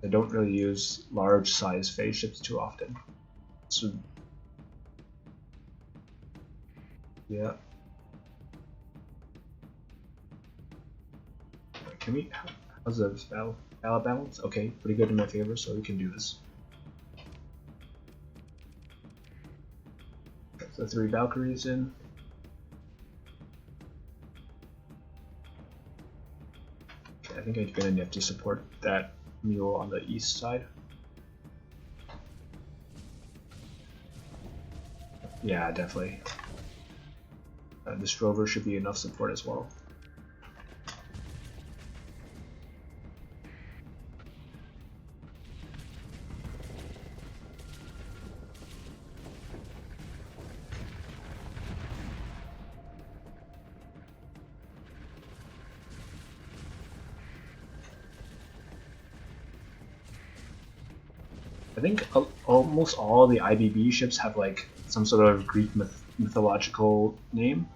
I don't really use large size phase ships too often. So yeah. Can we? How's the battle balance? Okay, pretty good in my favor, so we can do this. Got the 3 Valkyries in. Okay, I think I'm gonna have to support that mule on the east side. Yeah, definitely. This rover should be enough support as well. I think almost all the IBB ships have like some sort of Greek mythological name,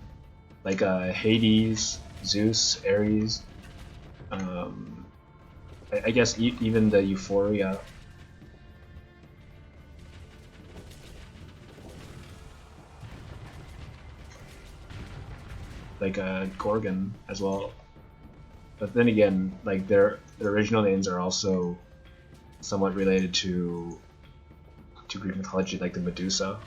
like Hades, Zeus, Ares. I guess even the Euphoria. Like Gorgon as well. But then again, like their original names are also somewhat related to Greek mythology, like the Medusa.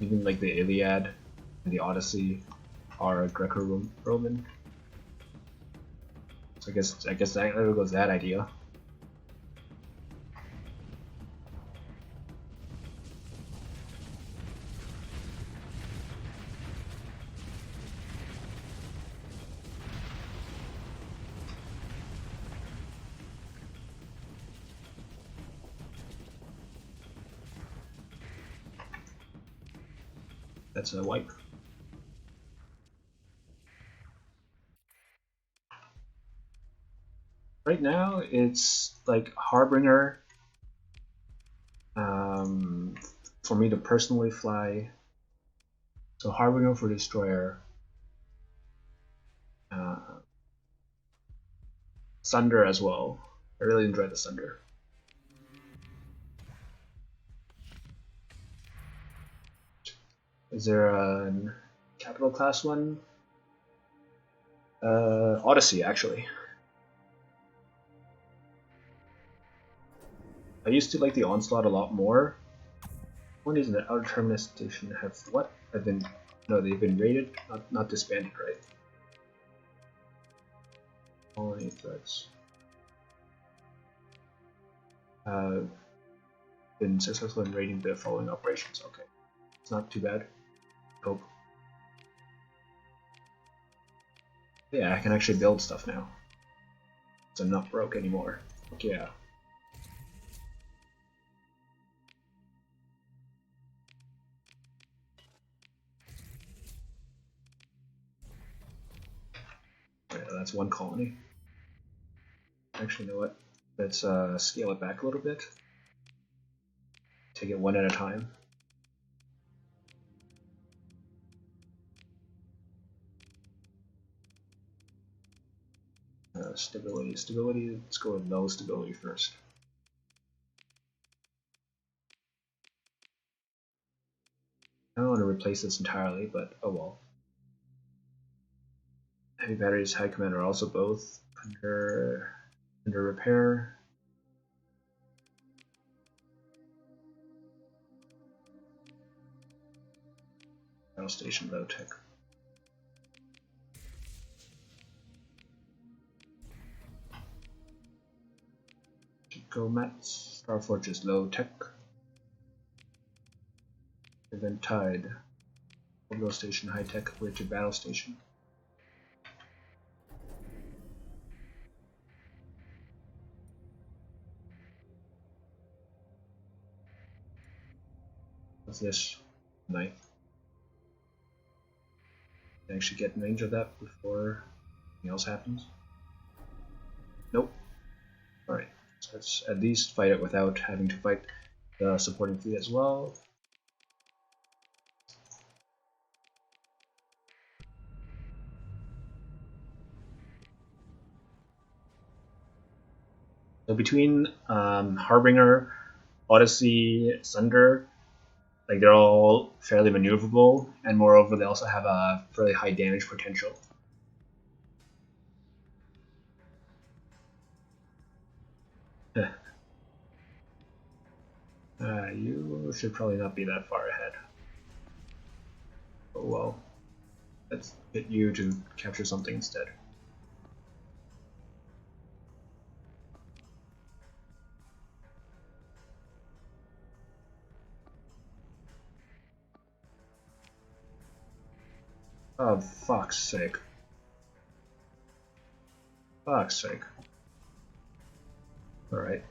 Even like the Iliad and the Odyssey are Greco-Roman. So I guess there goes that idea. That's a wipe. Right now, it's like Harbinger For me to personally fly. So Harbinger for Destroyer. Sunder as well. I really enjoy the Sunder. Is there a capital class one? Odyssey, actually. I used to like the Onslaught a lot more. One is the Outer Terminus Station have what? Have been no, they've been raided, not disbanded, right? Colony threats. Been successful in raiding the following operations. Okay, it's not too bad. Hope. Yeah, I can actually build stuff now. So I'm not broke anymore. Fuck yeah. Yeah, that's one colony. Actually, you know what? Let's scale it back a little bit. Take it one at a time. Stability. Let's go with low stability first. I don't want to replace this entirely, but oh well. Heavy batteries, high command are also both under repair. Battle station low tech. Go mats. Star Fortress low tech. Event Tide. Orbital station high tech. Rigid battle station. What's this? Knife. Can I actually get in range of that before anything else happens? Nope. Alright. So let's at least fight it without having to fight the supporting fleet as well. So between Harbinger, Odyssey, Sunder, like they're all fairly maneuverable, and moreover they also have a fairly high damage potential. You should probably not be that far ahead. Oh well. Let's hit you to capture something instead. Oh, fuck's sake. Fuck's sake. Alright.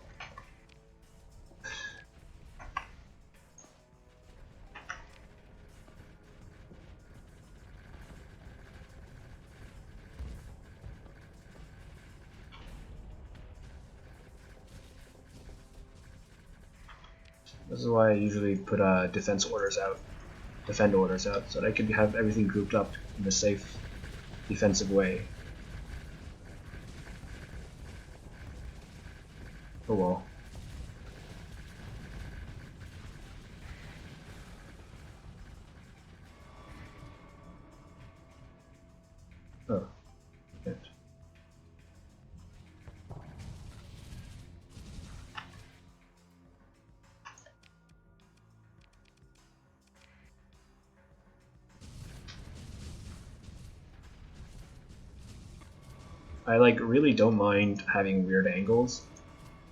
This is why I usually put defend orders out, so that I can have everything grouped up in a safe, defensive way. Oh well. Oh. Shit. I like really don't mind having weird angles.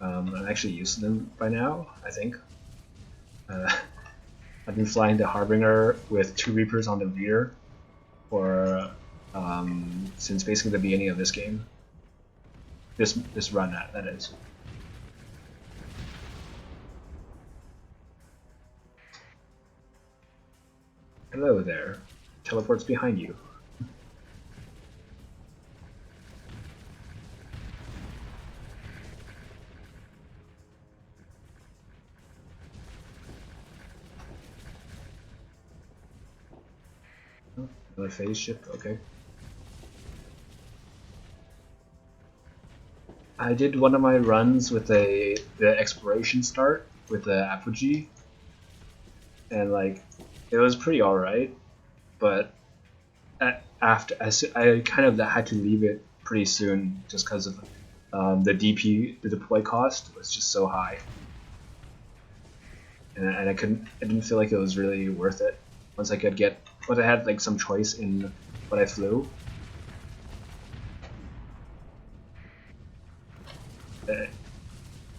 I'm actually used to them by now, I think. I've been flying the Harbinger with 2 Reapers on the rear for since basically the beginning of this game. This run, that is. Hello there. Teleports behind you. Another phase ship, okay. I did one of my runs with the exploration start with the apogee, and like it was pretty alright, but after I kind of had to leave it pretty soon just because of the deploy cost was just so high, and I didn't feel like it was really worth it once I had like some choice in what I flew.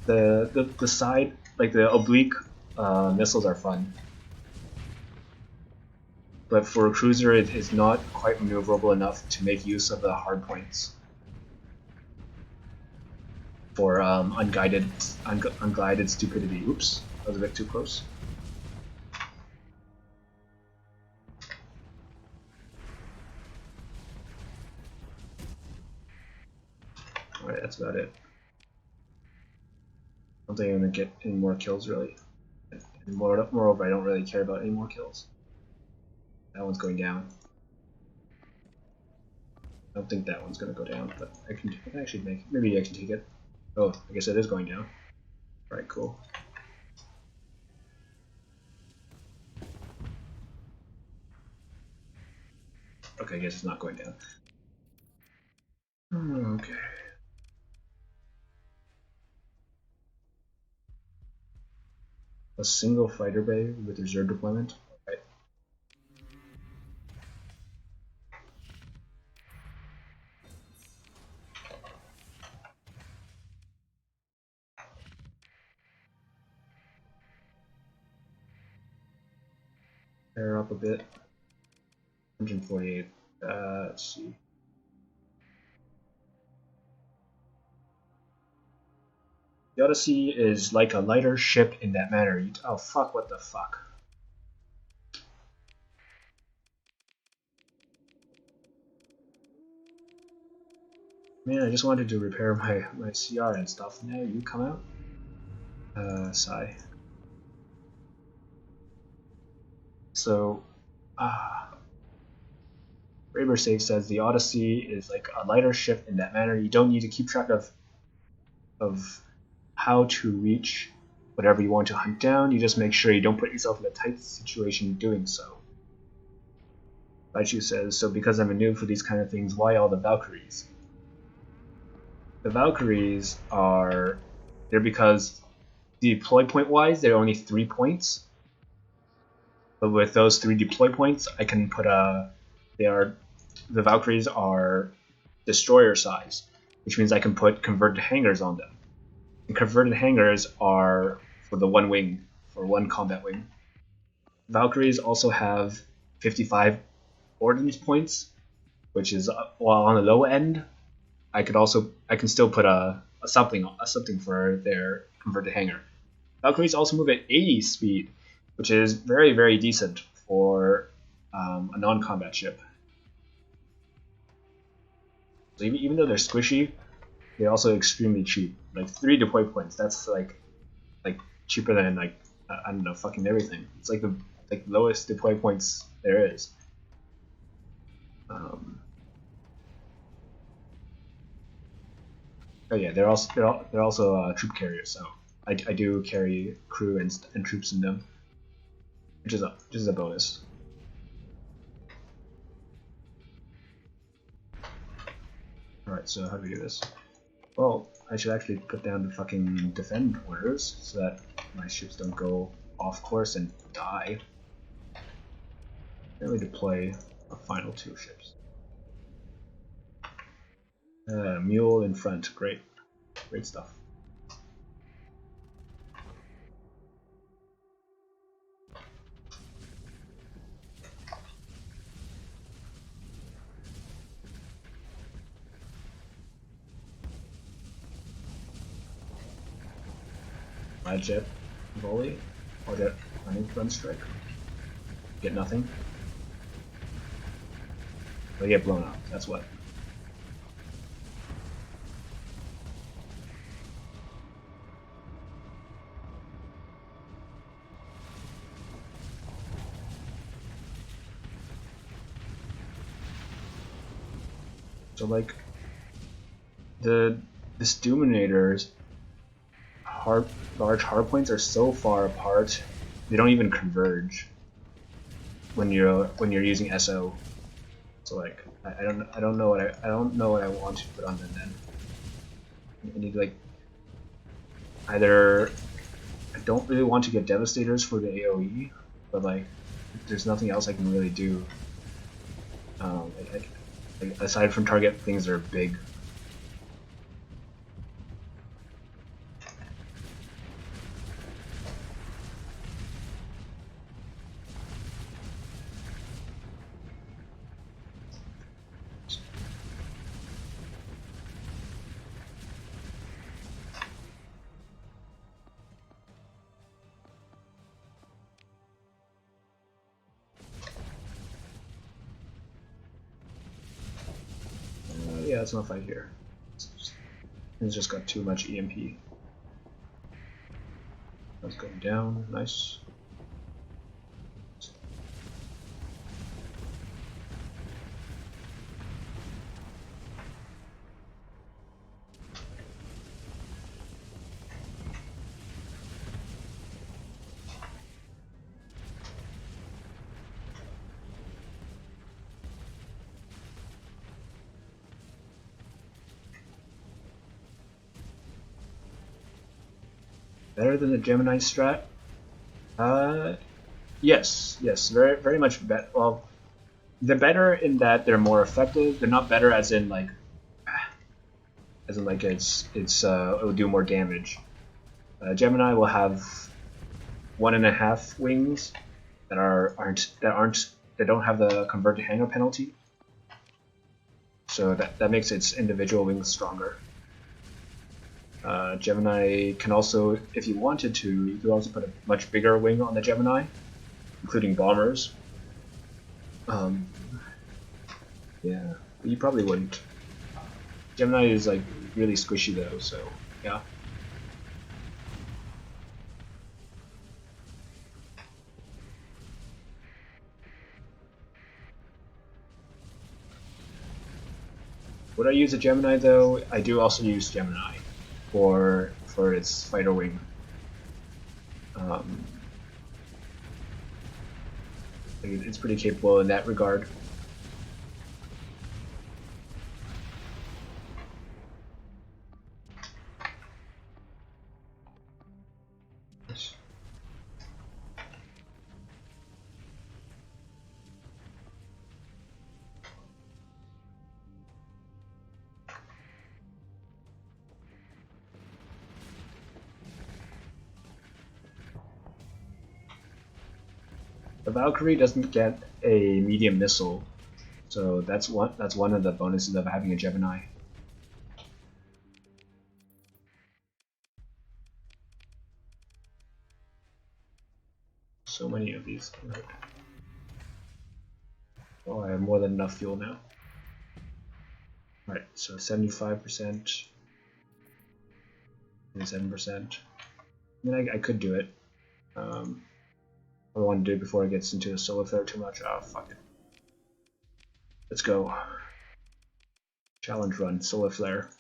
The side, like the oblique missiles are fun, but for a cruiser it is not quite maneuverable enough to make use of the hard points for unguided stupidity. Oops, that was a bit too close. Alright, that's about it. I don't think I'm gonna get any more kills really. And moreover, I don't really care about any more kills. That one's going down. I don't think that one's gonna go down, but I can actually maybe I can take it. Oh, I guess it is going down. Alright, cool. Okay, I guess it's not going down. Okay. A single fighter bay with reserve deployment. Right. Pair up a bit. 148. Let's see. The Odyssey is like a lighter ship in that manner. Oh fuck! What the fuck? Man, I just wanted to repair my CR and stuff. Now you come out. Sigh. So, Raber Safe says the Odyssey is like a lighter ship in that manner. You don't need to keep track of how to reach whatever you want to hunt down. You just make sure you don't put yourself in a tight situation doing so. Baichu says, so because I'm a noob for these kind of things, why all the Valkyries? The Valkyries they're because deploy point wise, they're only 3 points. But with those 3 deploy points, I can put the Valkyries are destroyer size, which means I can put converted hangars on them. And converted hangars are for the one wing, for one combat wing. Valkyries also have 55 ordnance points, which is while on the low end. I can still put a something for their converted hangar. Valkyries also move at 80 speed, which is very, very decent for a non-combat ship. So even though they're squishy, they're also extremely cheap. Like 3 deploy points, that's like cheaper than I don't know, fucking everything. It's like the lowest deploy points there is. Oh yeah, they're also troop carriers, so I do carry crew and troops in them, which is a bonus. All right, so how do we do this? Well, I should actually put down the fucking defend orders so that my ships don't go off course and die. Then we deploy a final 2 ships. Mule in front, great stuff. My jet volley or that run strike. Get nothing. They get blown up. That's what. So like the Dominator's large hard points are so far apart, they don't even converge when you're using SO. So like I don't know what I want to put on them then. I need like either I don't really want to get Devastators for the AoE, but like there's nothing else I can really do. Like, aside from target things that are big. Yeah, let's not fight here. It's just got too much EMP. That's going down, nice. Better than the Gemini strat? Yes, very much better. Well, they're better in that they're more effective. They're not better as in like it will do more damage. Gemini will have 1.5 wings that don't have the convert to hanger penalty. So that makes its individual wings stronger. Gemini can also, if you wanted to, you could also put a much bigger wing on the Gemini, including bombers. Yeah, you probably wouldn't. Gemini is like really squishy though, so yeah. Would I use a Gemini though? I do also use Gemini for its fighter wing. It's pretty capable in that regard. The Valkyrie doesn't get a medium missile, so that's one of the bonuses of having a Gemini. So many of these. Oh, I have more than enough fuel now. Alright, so 75%, 27%. I mean, I could do it. I don't want to do it before it gets into a solar flare too much. Oh, fuck it. Let's go. Challenge run, solar flare.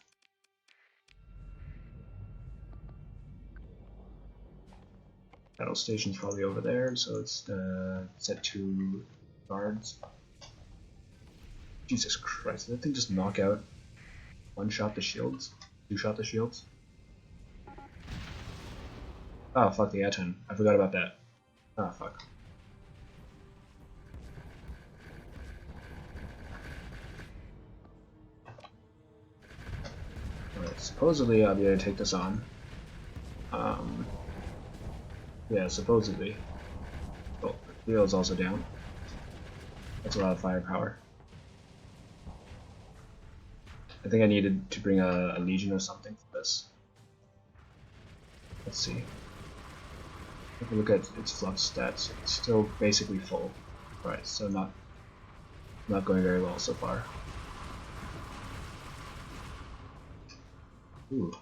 Battle station's probably over there, so it's set to guards. Jesus Christ, did that thing just knock out? One shot the shields? Two shot the shields? Oh, fuck the Aton. I forgot about that. Ah, fuck. Alright, supposedly I'll be able to take this on. Yeah, supposedly. Oh, Leo's also down. That's a lot of firepower. I think I needed to bring a Legion or something for this. Let's see. If we look at its flux stats, it's still basically full. Right, so not going very well so far. Ooh.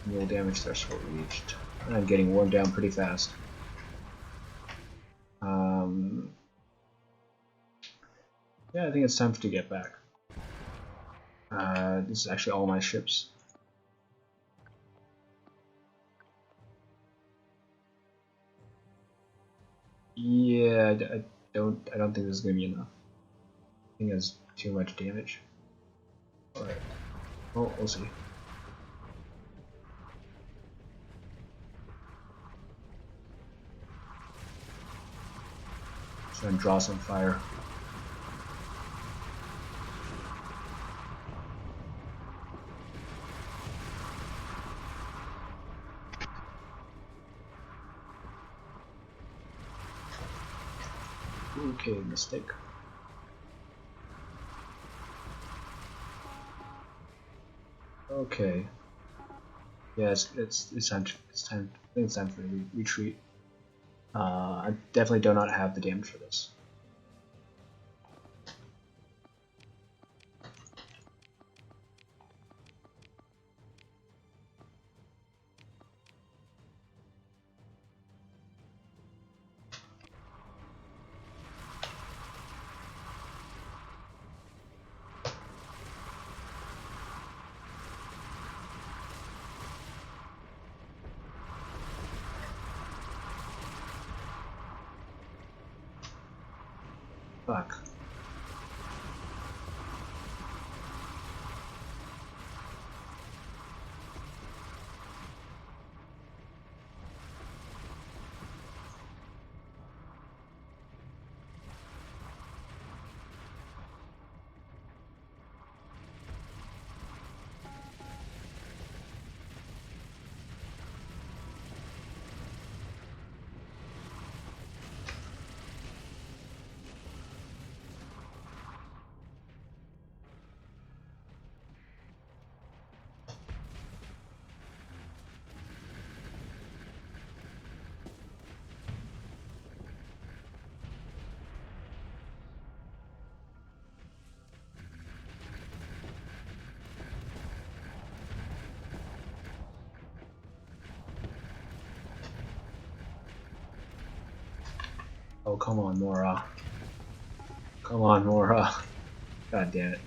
No damage threshold reached. And I'm getting worn down pretty fast. I think it's time to get back. This is actually all my ships. Yeah, I don't think this is gonna be enough. I think it's too much damage. Alright. Well, we'll see. Try and draw some fire. Okay, mistake. Okay. Yes, it's time. I think it's time for a retreat. I definitely do not have the damage for this. Fuck. Oh, come on, Mora. Come on, Mora. God damn it.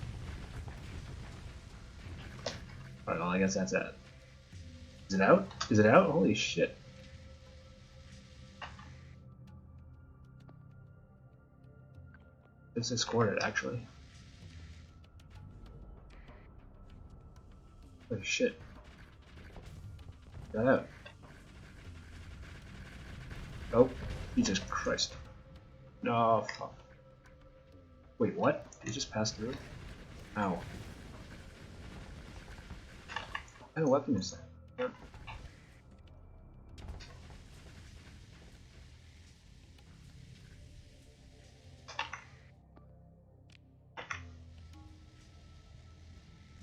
Alright, well, I guess that's it. Is it out? Is it out? Holy shit. It's escorted, actually. Holy shit. Is that out? Oh, Jesus Christ. No, fuck. Wait, what? It just passed through? Ow. What kind of weapon is that?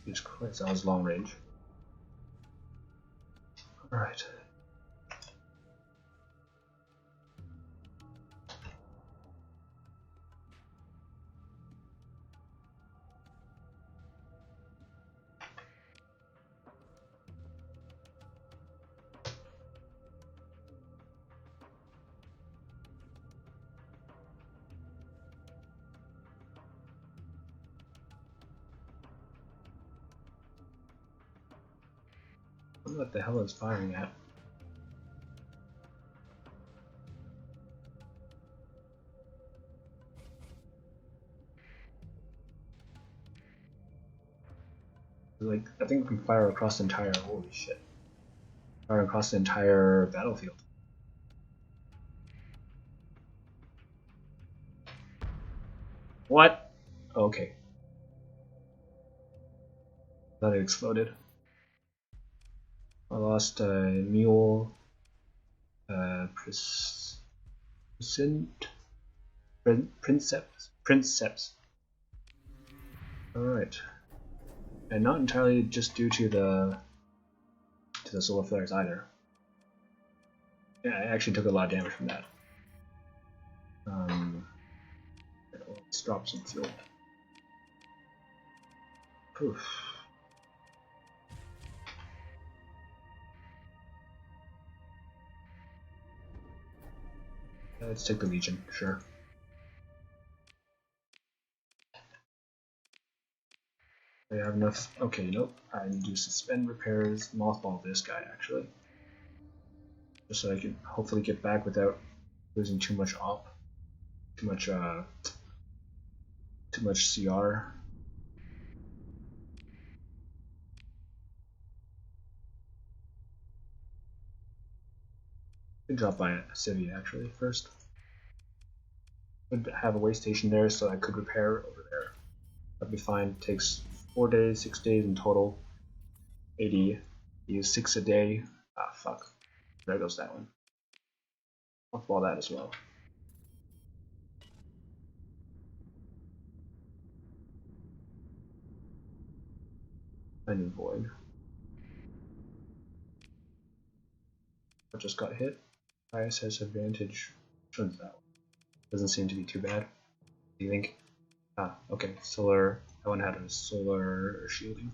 Jesus Christ, that was long range. Alright. What the hell is firing at? Like, I think we can fire across the entire. Holy shit. Fire across the entire battlefield. What? Okay. Thought it exploded. I lost mule, princeps. Alright. And not entirely just due to the solar flares either. Yeah, I actually took a lot of damage from that. Let's drop some fuel. Poof. Let's take the Legion, sure. have enough. Okay, nope. I need to suspend repairs, mothball this guy actually, just so I can hopefully get back without losing too much op, too much CR. Could drop by a city actually first. Would have a way station there so I could repair over there. That'd be fine. Takes 4 days, 6 days in total. 80. Use 6 a day. Ah, fuck. There goes that one. Mothball that as well. I need void. I just got hit. ISS advantage. Which one's that one? Doesn't seem to be too bad. Do you think? Ah, okay. Solar. That one had a solar shielding.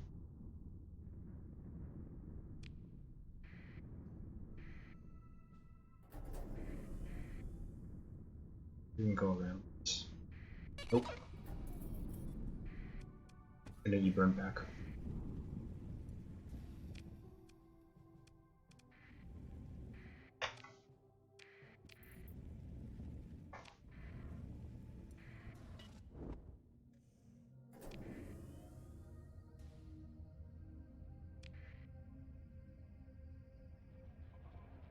We can go around this. Nope. And then you burn back.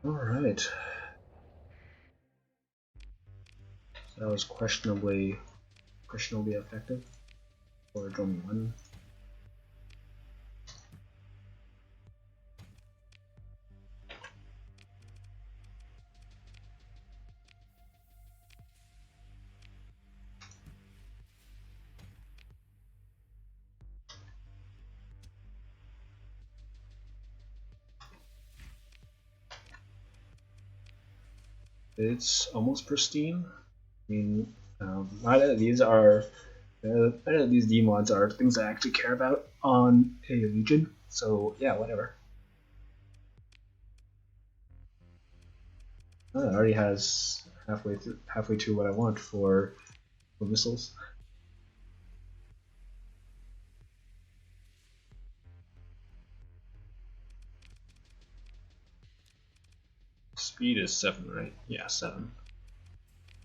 Alright. So that was questionably effective for drone 1. It's almost pristine. I mean, neither of these demods are things I actually care about on a Legion. So yeah, whatever. Oh, it already has halfway to what I want for missiles. Speed is 7, right? Yeah, 7.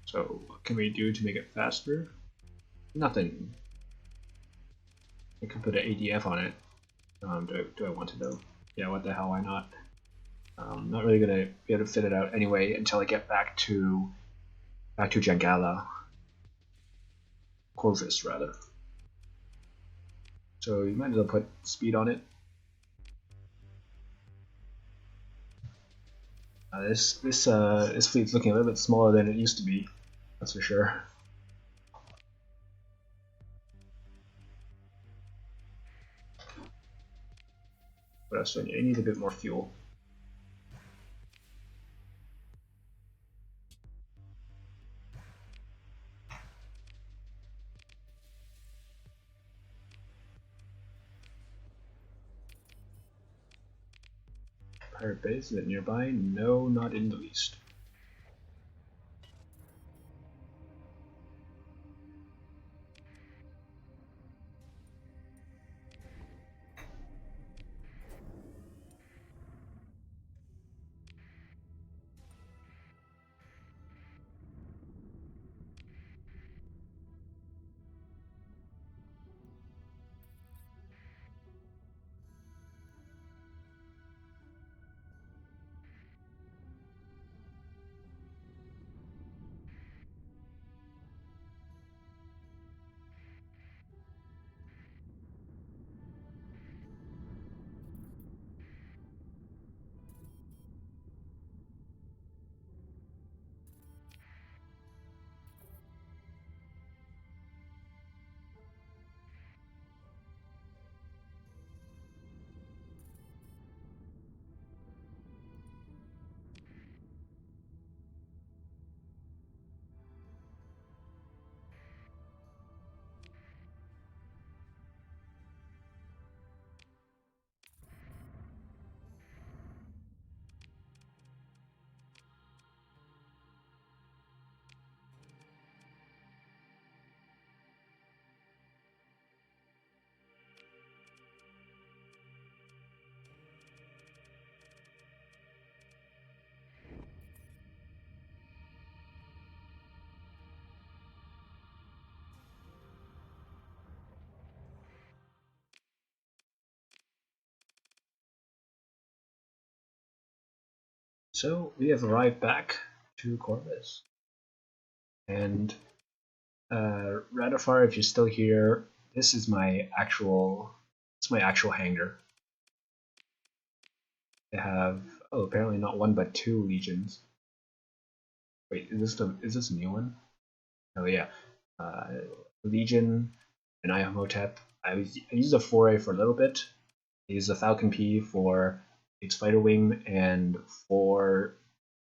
So what can we do to make it faster? Nothing. I could put an ADF on it. Do I want to though? Yeah, what the hell, why not? I'm not really gonna be able to fit it out anyway until I get back to Jangala. Corvus rather. So you might as well put speed on it. This fleet's looking a little bit smaller than it used to be. That's for sure. What else do I need? I need a bit more fuel. Pirate base, is it nearby? No, not in the least. So we have arrived back to Corvus, and Radifar, if you're still here, this is my actual hangar. I have apparently not one but two legions. Wait, is this a new one? Oh yeah, uh, Legion and Imhotep. I used the foray for a little bit. I used the Falcon P for its fighter wing and four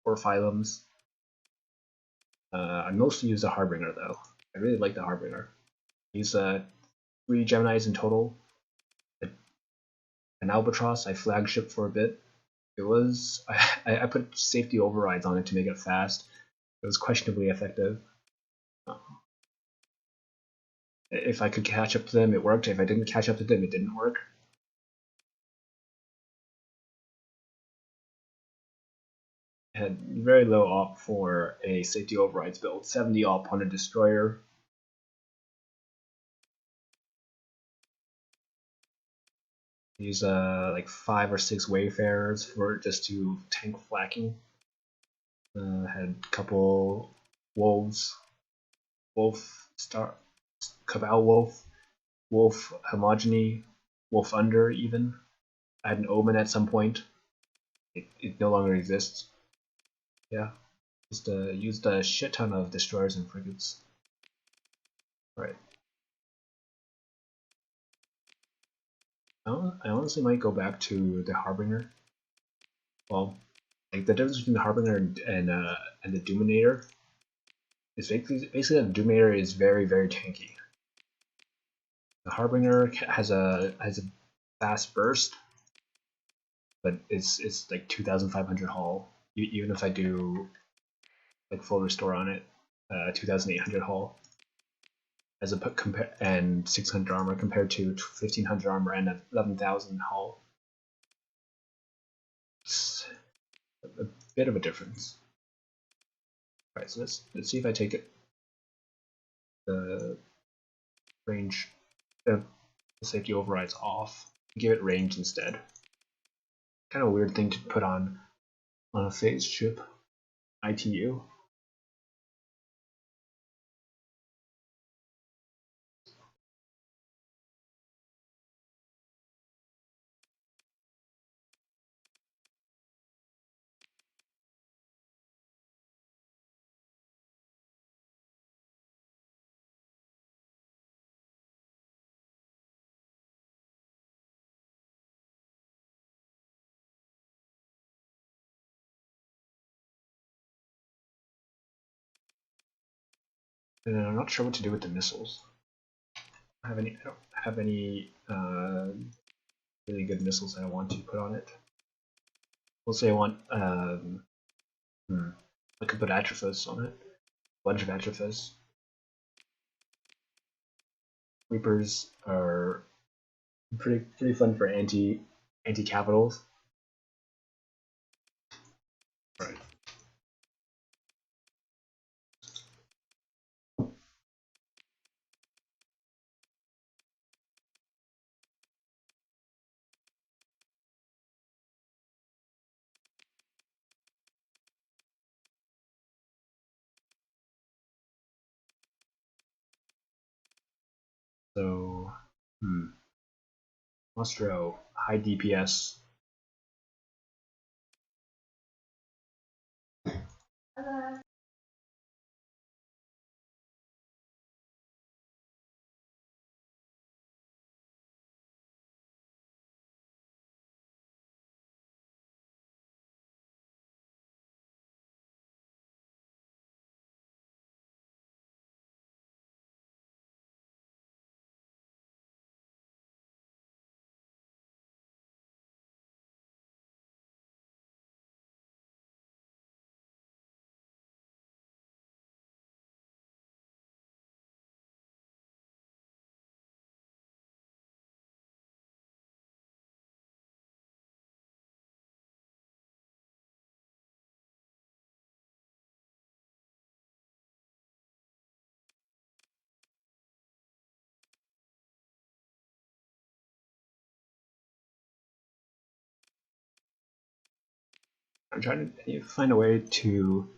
phylums. I mostly use the Harbinger though. I really like the Harbinger. I use 3 Geminis in total. An Albatross I flagship for a bit. It was I put safety overrides on it to make it fast. It was questionably effective. If I could catch up to them, it worked. If I didn't catch up to them, it didn't work. I had very low op for a safety overrides build, 70 op on a destroyer. Use like 5 or 6 wayfarers for just to tank flacking. Had a couple wolves, cabal wolf homogeny, wolf under even. I had an omen at some point. It no longer exists. Yeah, just used a shit ton of destroyers and frigates. Right. I honestly might go back to the Harbinger. Well, like the difference between the Harbinger and the Dominator is basically the Dominator is very tanky. The Harbinger has a fast burst, but it's like 2,500 hull. Even if I do like full restore on it, 2,800 hull as a and 600 armor compared to 1,500 armor and 11,000 hull. It's a bit of a difference. All right, so let's see if I take it the range, the safety overrides off. Give it range instead. Kind of a weird thing to put on a phase ship. ITU. And I'm not sure what to do with the missiles. I don't have any really good missiles that I want to put on it. We'll say I want I could put Atrophos on it. A bunch of Atrophos. Reapers are pretty fun for anti-capitals. Right. So, Nostro, high DPS. I'm trying to find a way to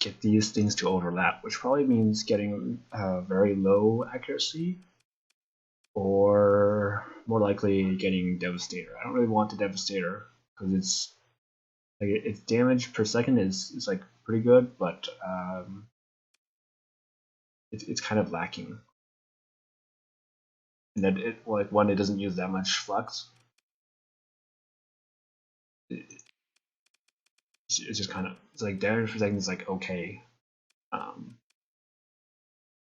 get these things to overlap, which probably means getting very low accuracy, or more likely getting Devastator. I don't really want the Devastator because it's like its damage per second is like pretty good, but it's kind of lacking. And that it like one, it doesn't use that much flux. It's just kind of, it's like damage per second is like okay. I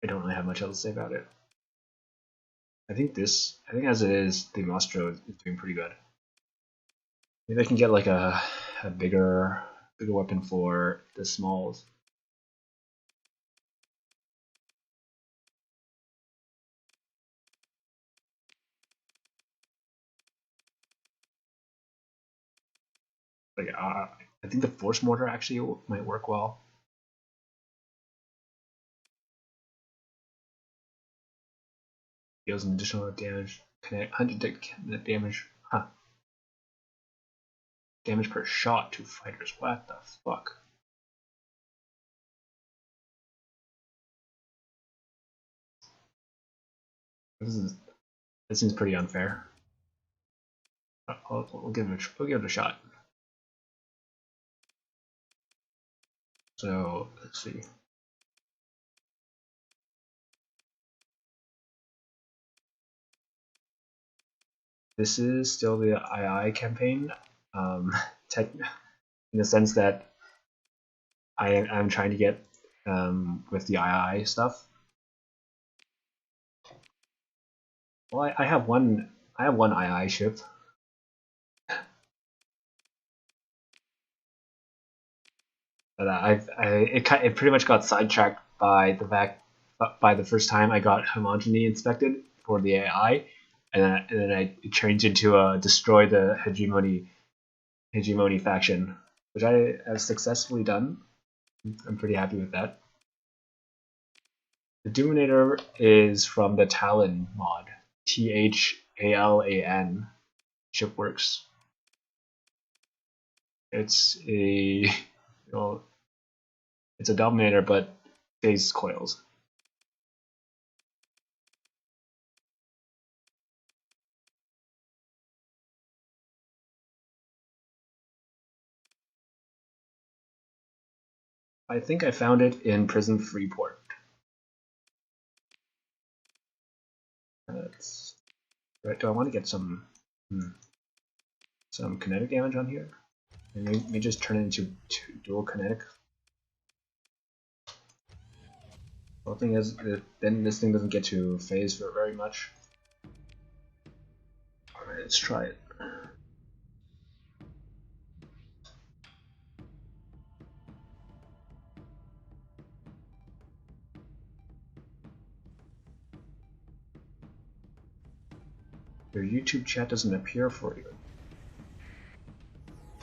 don't really have much else to say about it. I think as it is, the Mastro is doing pretty good. Maybe I can get like a bigger weapon for the smalls. Like I think the Force Mortar actually might work well. Deals an additional damage. Connect 100 damage. Huh. Damage per shot to fighters. What the fuck? This seems pretty unfair. We'll give it a shot. So let's see. This is still the II campaign, in the sense that I'm trying to get with the II stuff. Well, I have one II ship. But it pretty much got sidetracked by the fact by the first time I got homogeny inspected for the AI, and then it changed into a destroy the hegemony faction, which I have successfully done. I'm pretty happy with that. The Dominator is from the Talon mod, THALAN Shipworks. It's a it's a Dominator, but phase coils. I think I found it in Prison Freeport. Right. Do I want to get some kinetic damage on here? Maybe just turn it into dual kinetic. The thing is, then this thing doesn't get to phase for very much. Alright, let's try it. Your YouTube chat doesn't appear for you.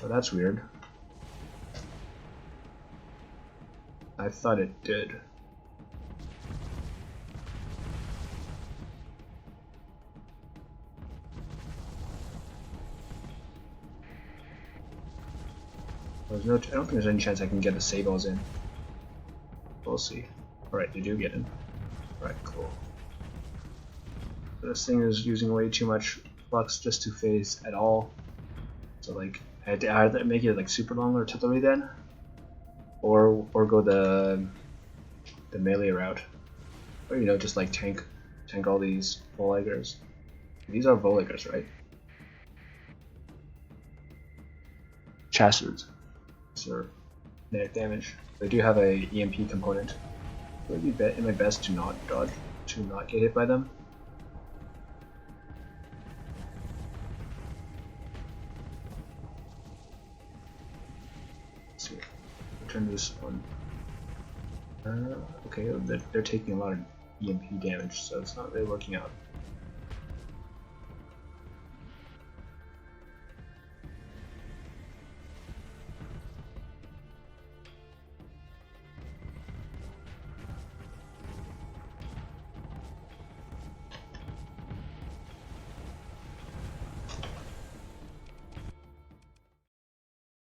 Oh, that's weird. I thought it did. I don't think there's any chance I can get the Sables in. We'll see. Alright, you do get in. Alright, cool. This thing is using way too much flux just to phase at all. So like, I had to either make it like super long artillery then, or go the melee route, or just like tank all these Voligers. These are Voligers, right? Chasseurs. Or kinetic damage. They do have a EMP component. It would be in my best to not dodge, to not get hit by them. Let's see. Turn this on. Okay, they're taking a lot of EMP damage, so it's not really working out.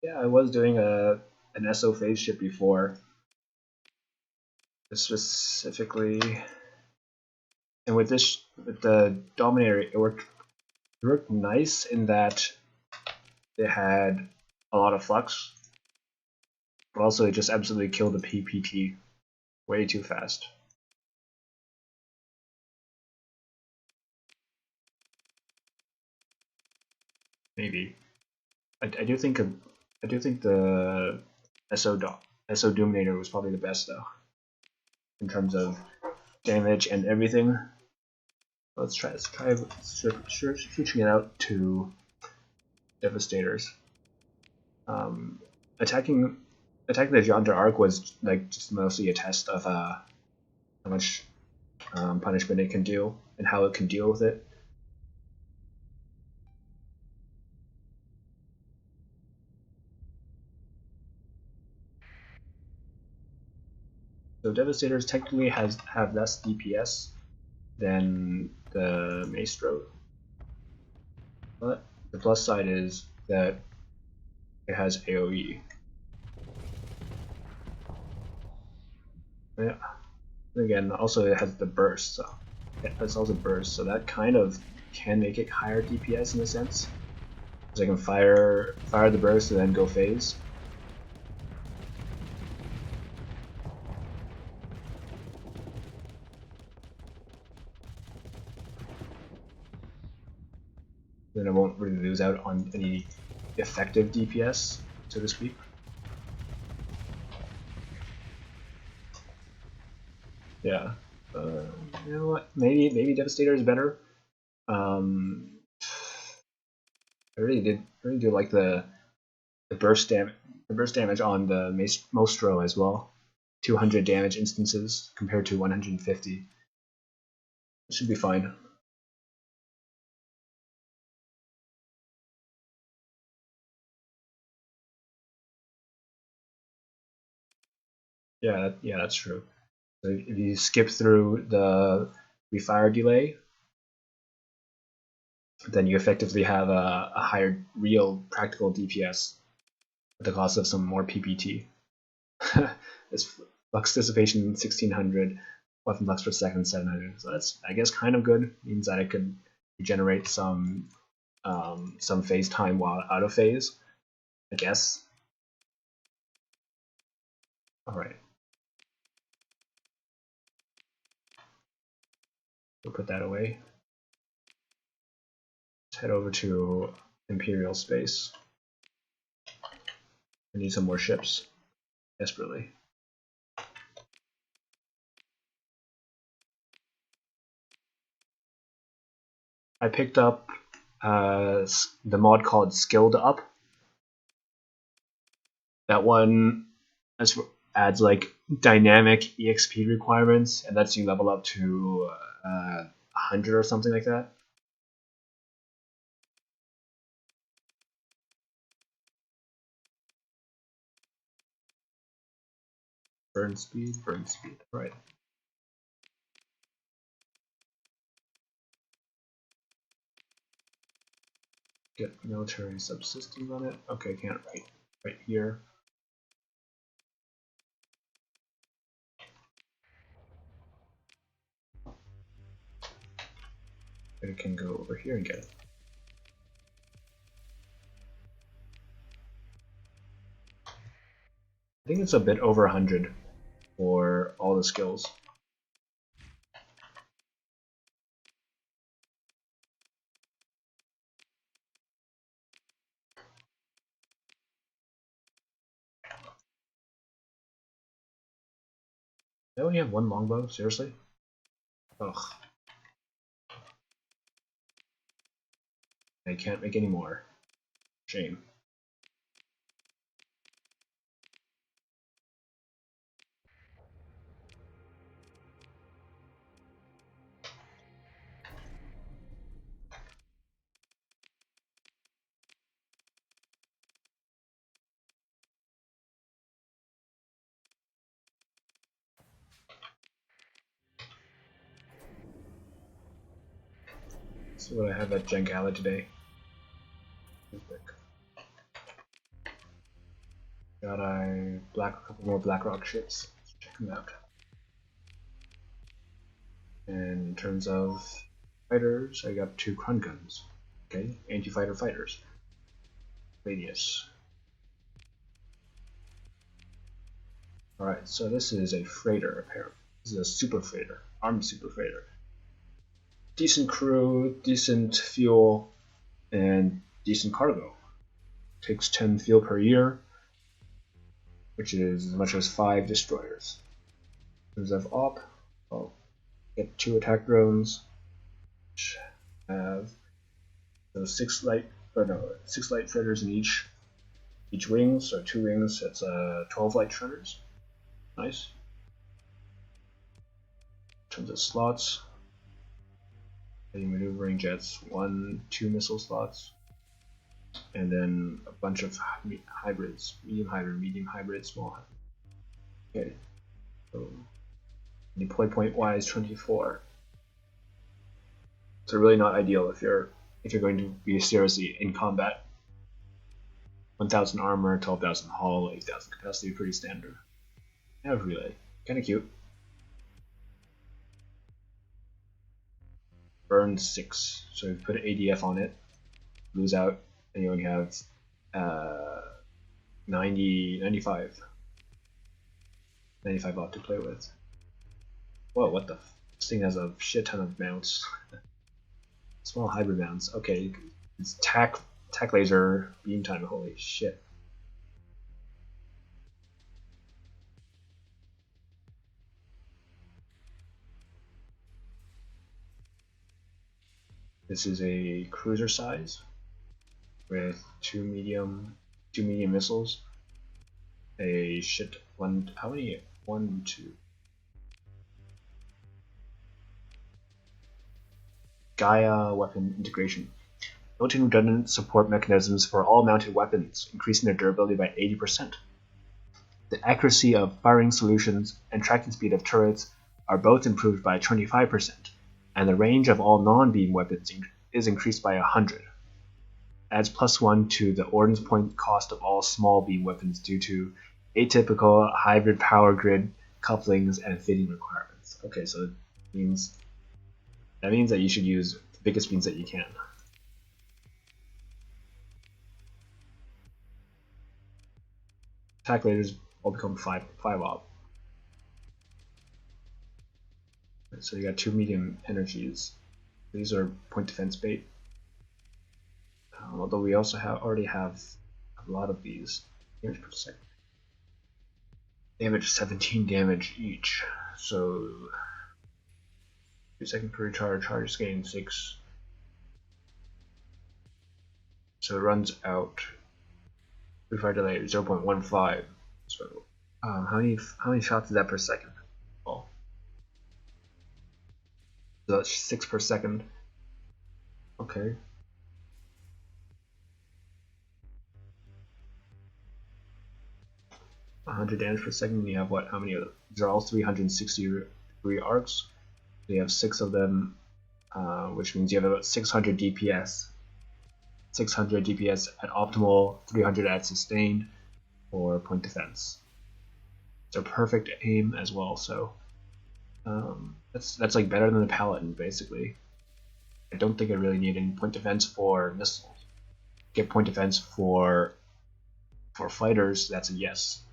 Yeah, I was doing an SO phase ship before. Specifically, and with the Dominator, it worked nice in that it had a lot of flux, but also it just absolutely killed the PPT way too fast. Maybe I do think the SO Dominator was probably the best though in terms of damage and everything. Let's try switching it out to Devastators. Attacking the Yonder Arc was like just mostly a test of how much punishment it can do and how it can deal with it. So Devastators technically have less DPS than the Maestro, but the plus side is that it has AoE. Yeah. And again, also it has the burst, so it's also burst, so that kind of can make it higher DPS in a sense. Because I can fire the burst and then go phase. Then I won't really lose out on any effective DPS, so to speak. Yeah. You know what? Maybe Devastator is better. I really do like the burst damage on the Mostro as well. 200 damage instances compared to 150. It should be fine. Yeah, that's true. So if you skip through the refire delay, then you effectively have a higher real practical DPS at the cost of some more PPT. It's flux dissipation 1600, weapon flux per second 700. So that's, I guess, kind of good. Means that it could regenerate some phase time while out of phase, I guess. All right. We'll put that away. Let's head over to Imperial space. I need some more ships, desperately. I picked up the mod called Skilled Up. That one adds like dynamic EXP requirements and lets you level up to 100 or something like that. Burn speed, right. Get military subsystems on it. Okay, can't right here. It can go over here and get it. I think it's a bit over 100 for all the skills. I only have one longbow, seriously? Ugh. I can't make any more. Shame. See what I have at Gen Gala today. Got a couple more BlackRock ships. Let's check them out. And in terms of fighters, I got 2 Krun guns. Okay, anti-fighter fighters. Radius. Alright, so this is a freighter apparently. This is a super freighter, armed super freighter. Decent crew, decent fuel, and decent cargo. Takes 10 fuel per year, which is as much as 5 destroyers. In terms of op, I'll get 2 attack drones, which have those 6 light shredders in each wing, so 2 wings, that's 12 light shredders. Nice. In terms of slots, heavy maneuvering jets, 2 missile slots, and then a bunch of hybrids, medium hybrid, small hybrid. Okay, so deploy point wise 24. So really not ideal if you're going to be seriously in combat. 1,000 armor, 12,000 hull, 8,000 capacity, pretty standard. Yeah, really, kind of cute. Burn 6, so if you put an ADF on it, lose out, and you only have 95 odd to play with. Whoa, what the f? This thing has a shit ton of mounts. Small hybrid mounts. Okay, it's tac laser beam time. Holy shit. This is a cruiser size with 2 medium missiles. A shit one. How many? 1, 2. Gaia weapon integration. Built-in redundant support mechanisms for all mounted weapons, increasing their durability by 80%. The accuracy of firing solutions and tracking speed of turrets are both improved by 25%, and the range of all non-beam weapons is increased by 100. Adds +1 to the ordnance point cost of all small beam weapons due to atypical hybrid power grid couplings and fitting requirements. Okay, so that means that you should use the biggest beams that you can. Attack lasers all become 5 op. So you got 2 medium energies. These are point defense bait. Although we also already have a lot of these. Damage per second. Damage 17 damage each. So 2 seconds per recharge. Charge gain 6. So it runs out. Refire delay 0.15. So how many shots is that per second? Oh. So that's 6 per second. Okay. $100 damage per second. You have what? How many of them? These are all 360-degree arcs. So you have 6 of them, which means you have about 600 DPS. 600 DPS at optimal, 300 at sustained, or point defense. It's a perfect aim as well. So that's like better than the Paladin basically. I don't think I really need any point defense for missiles. Get point defense for fighters. That's a yes.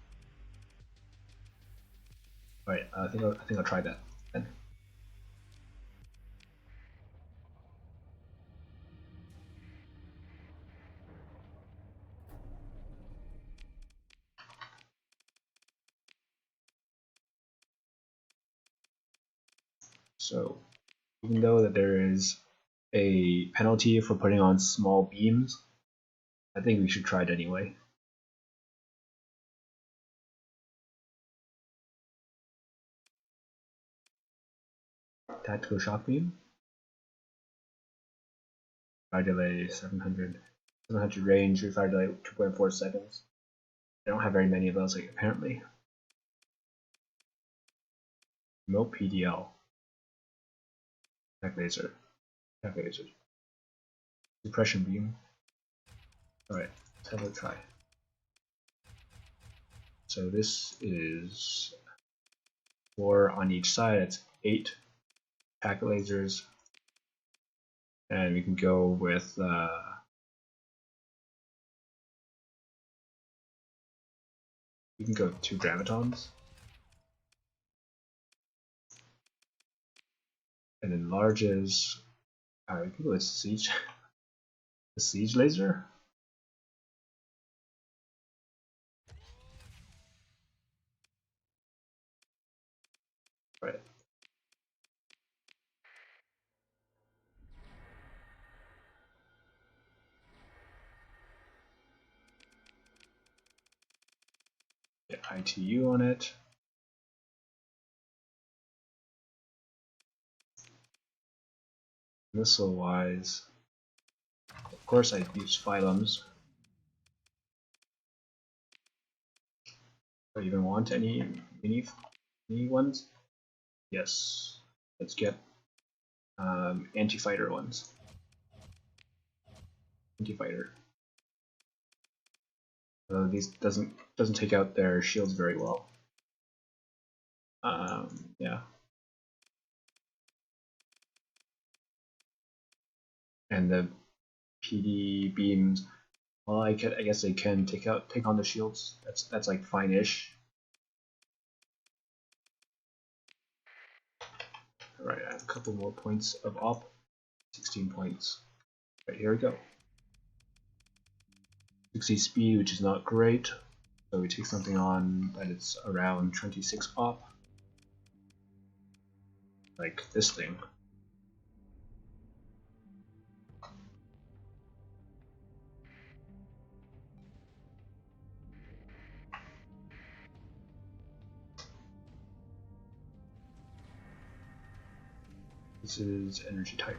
Alright, I think I'll try that then. So, even though that there is a penalty for putting on small beams, I think we should try it anyway. Tactical shock beam. Fire delay 700 range, fire delay 2.4 seconds. I don't have very many of those, like, apparently. Remote PDL. Attack laser. Suppression beam. Alright, let's have a try. So this is 4 on each side. It's 8 packet lasers, and we can go with we can go with 2 gravitons, and then larges. We can go with siege, the siege laser. Right. Get ITU on it. Missile wise, of course, I use phylums. Do I even want any mini ones? Yes. Let's get anti-fighter ones. Anti-fighter. These doesn't take out their shields very well. Yeah. And the PD beams. Well, I guess they can take on the shields. That's like fine-ish. All right, I have a couple more points of op. 16 points. Right, here we go. 60 speed, which is not great. So we take something on that it's around 26 op. Like this thing. This is energy type.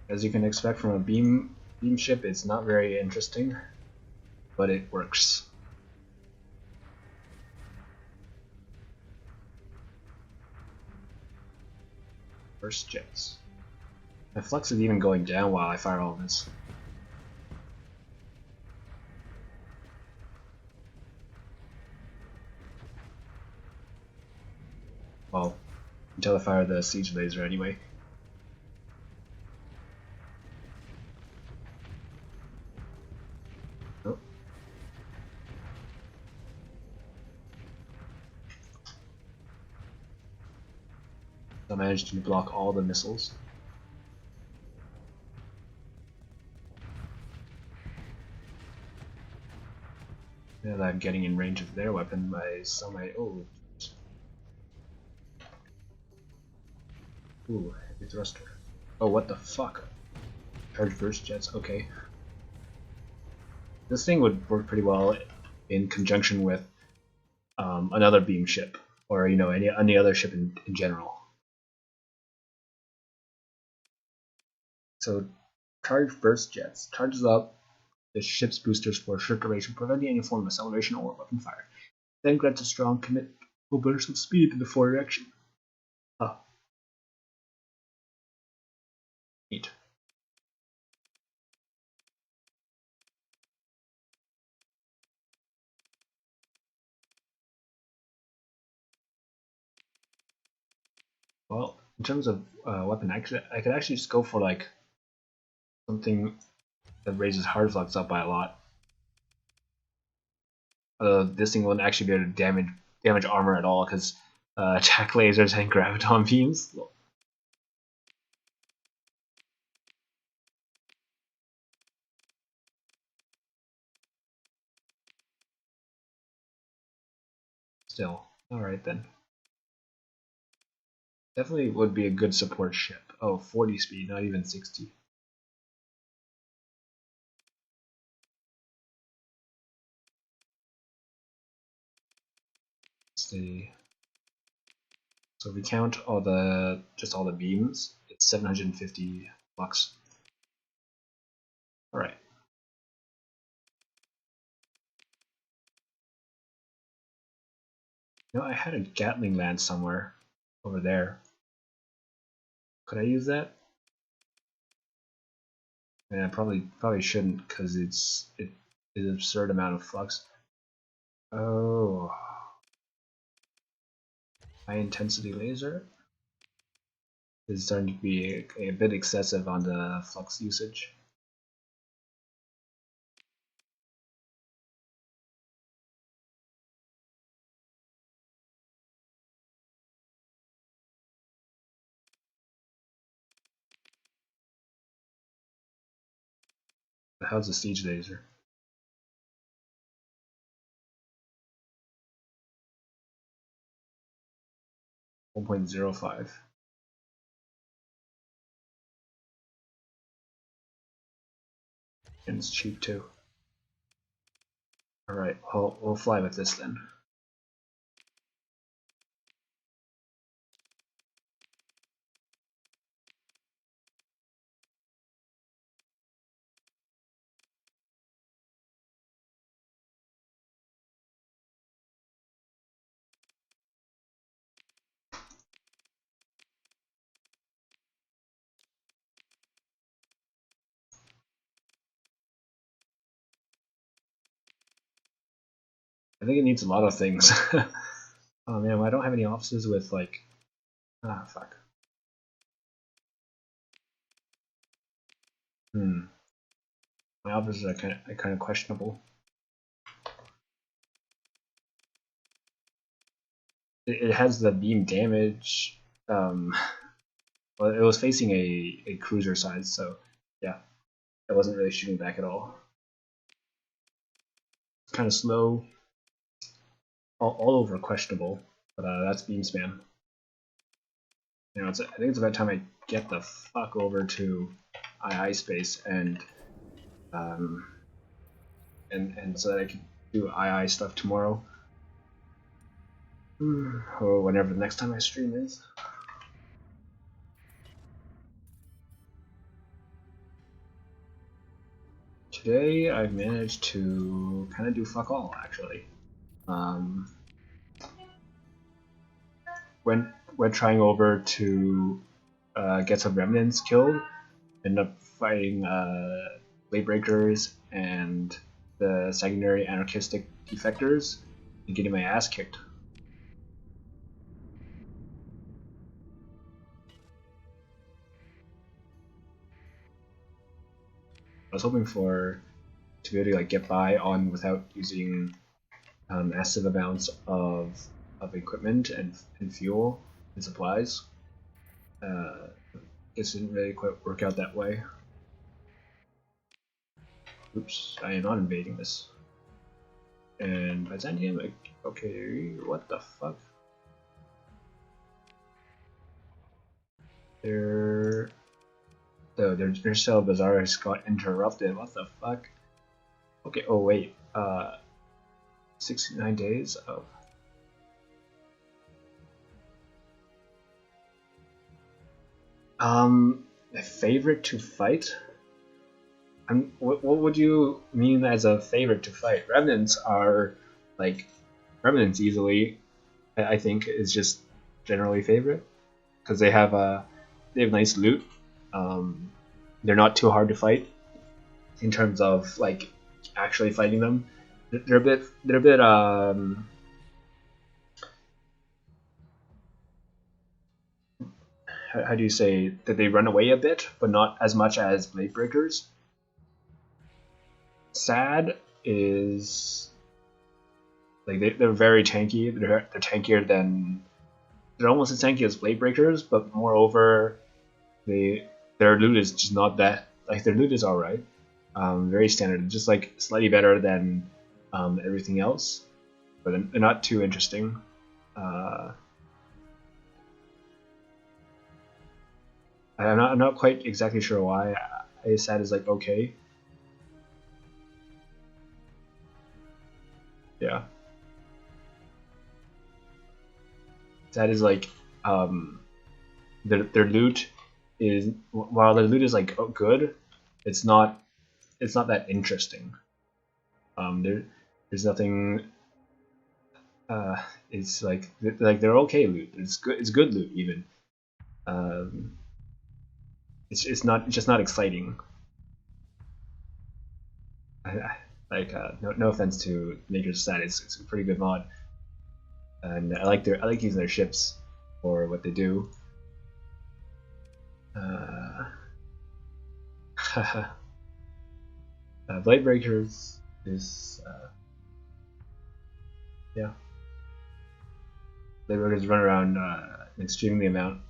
As you can expect from a beam ship, it's not very interesting, but it works. First jets. My flux is even going down while I fire all this. Well, until I fire the siege laser anyway. Oh. I managed to block all the missiles. Now that I'm getting in range of their weapon, I saw my ooh, heavy thruster. Oh, what the fuck? Charge burst jets, okay. This thing would work pretty well in conjunction with another beam ship, or any other ship in general. So, charge burst jets charges up the ship's boosters for a short duration, preventing any form of acceleration or weapon fire. Then grants a strong kinetic burst of speed in the forward direction. Ah, neat. Well, in terms of weapon, I could actually just go for like something that raises hard flux up by a lot. This thing wouldn't actually be able to damage armor at all because attack lasers and graviton beams. Still, all right then. Definitely would be a good support ship. Oh, 40 speed, not even 60. See. So if we count all the beams, it's 750 bucks. All right. I had a Gatling lance somewhere over there. Could I use that? Yeah, probably shouldn't because it is an absurd amount of flux. Oh, high intensity laser is starting to be a bit excessive on the flux usage. How's the siege laser? 1.05. And it's cheap too. Alright, we'll fly with this then. I think it needs a lot of things. Oh man, I don't have any offices with like... Ah, fuck. My offices are kind of questionable. It has the beam damage. Well, it was facing a cruiser size, so yeah, it wasn't really shooting back at all. It's kind of slow, all over questionable, but that's beam spam. You know, I think it's about time I get the fuck over to II space and so that I can do II stuff tomorrow. Or whenever the next time I stream is. Today I managed to kind of do fuck all, actually. When trying over to get some remnants killed, end up fighting blade breakers and the secondary anarchistic defectors and getting my ass kicked. I was hoping to be able to like get by on without using massive amounts of equipment and fuel and supplies. It didn't really quite work out that way. Oops, I am not invading this. And Byzantium, okay, what the fuck? Their cell bazaars got interrupted. What the fuck? Okay. Oh wait. 69 days of. A favorite to fight? What would you mean as a favorite to fight? Remnants are like remnants easily. I think is just generally favorite because they have nice loot. They're not too hard to fight in terms of like actually fighting them. They're a bit how do you say that they run away a bit, but not as much as blade breakers. Sad is like they're very tanky. They're tankier than they're almost as tanky as blade breakers, but moreover, their loot is just not that like their loot is alright. Very standard, just like slightly better than everything else, but they're not too interesting. I'm not quite exactly sure why. Sad is like okay. Yeah. Sad is like their loot is while their loot is like good, it's not that interesting. There's nothing. It's like they're okay loot. It's good loot even. it's just not exciting. Like no offense to Nature's Society, it's a pretty good mod, and I like using their ships for what they do. Blade Breakers is yeah. Blade Breakers run around an extremely amount,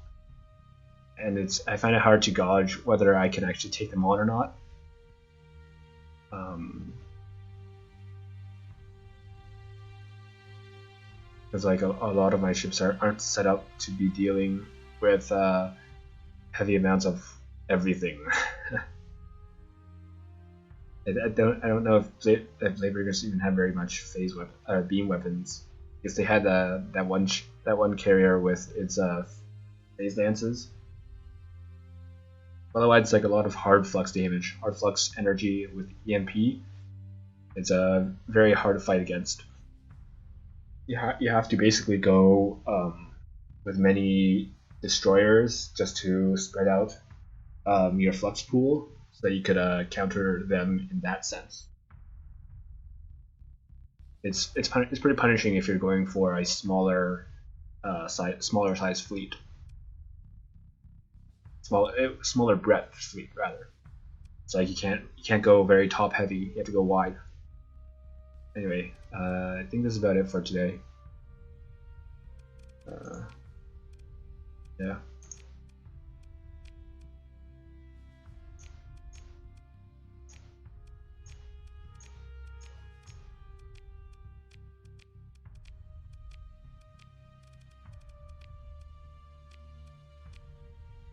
and I find it hard to gauge whether I can actually take them on or not. Because like a lot of my ships aren't set up to be dealing with heavy amounts of everything. I don't know if Blade Breakers even have very much phase weapon or beam weapons, because they had that one carrier with its phase lances. Otherwise, it's like a lot of hard flux damage, hard flux energy with EMP. It's very hard to fight against. You have to basically go with many destroyers just to spread out your flux pool, so that you could counter them in that sense. It's pretty punishing if you're going for a smaller size fleet, smaller breadth fleet rather. It's like you can't go very top heavy. You have to go wide. Anyway, I think this is about it for today. Yeah.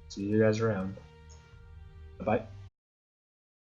See you guys around. Bye bye.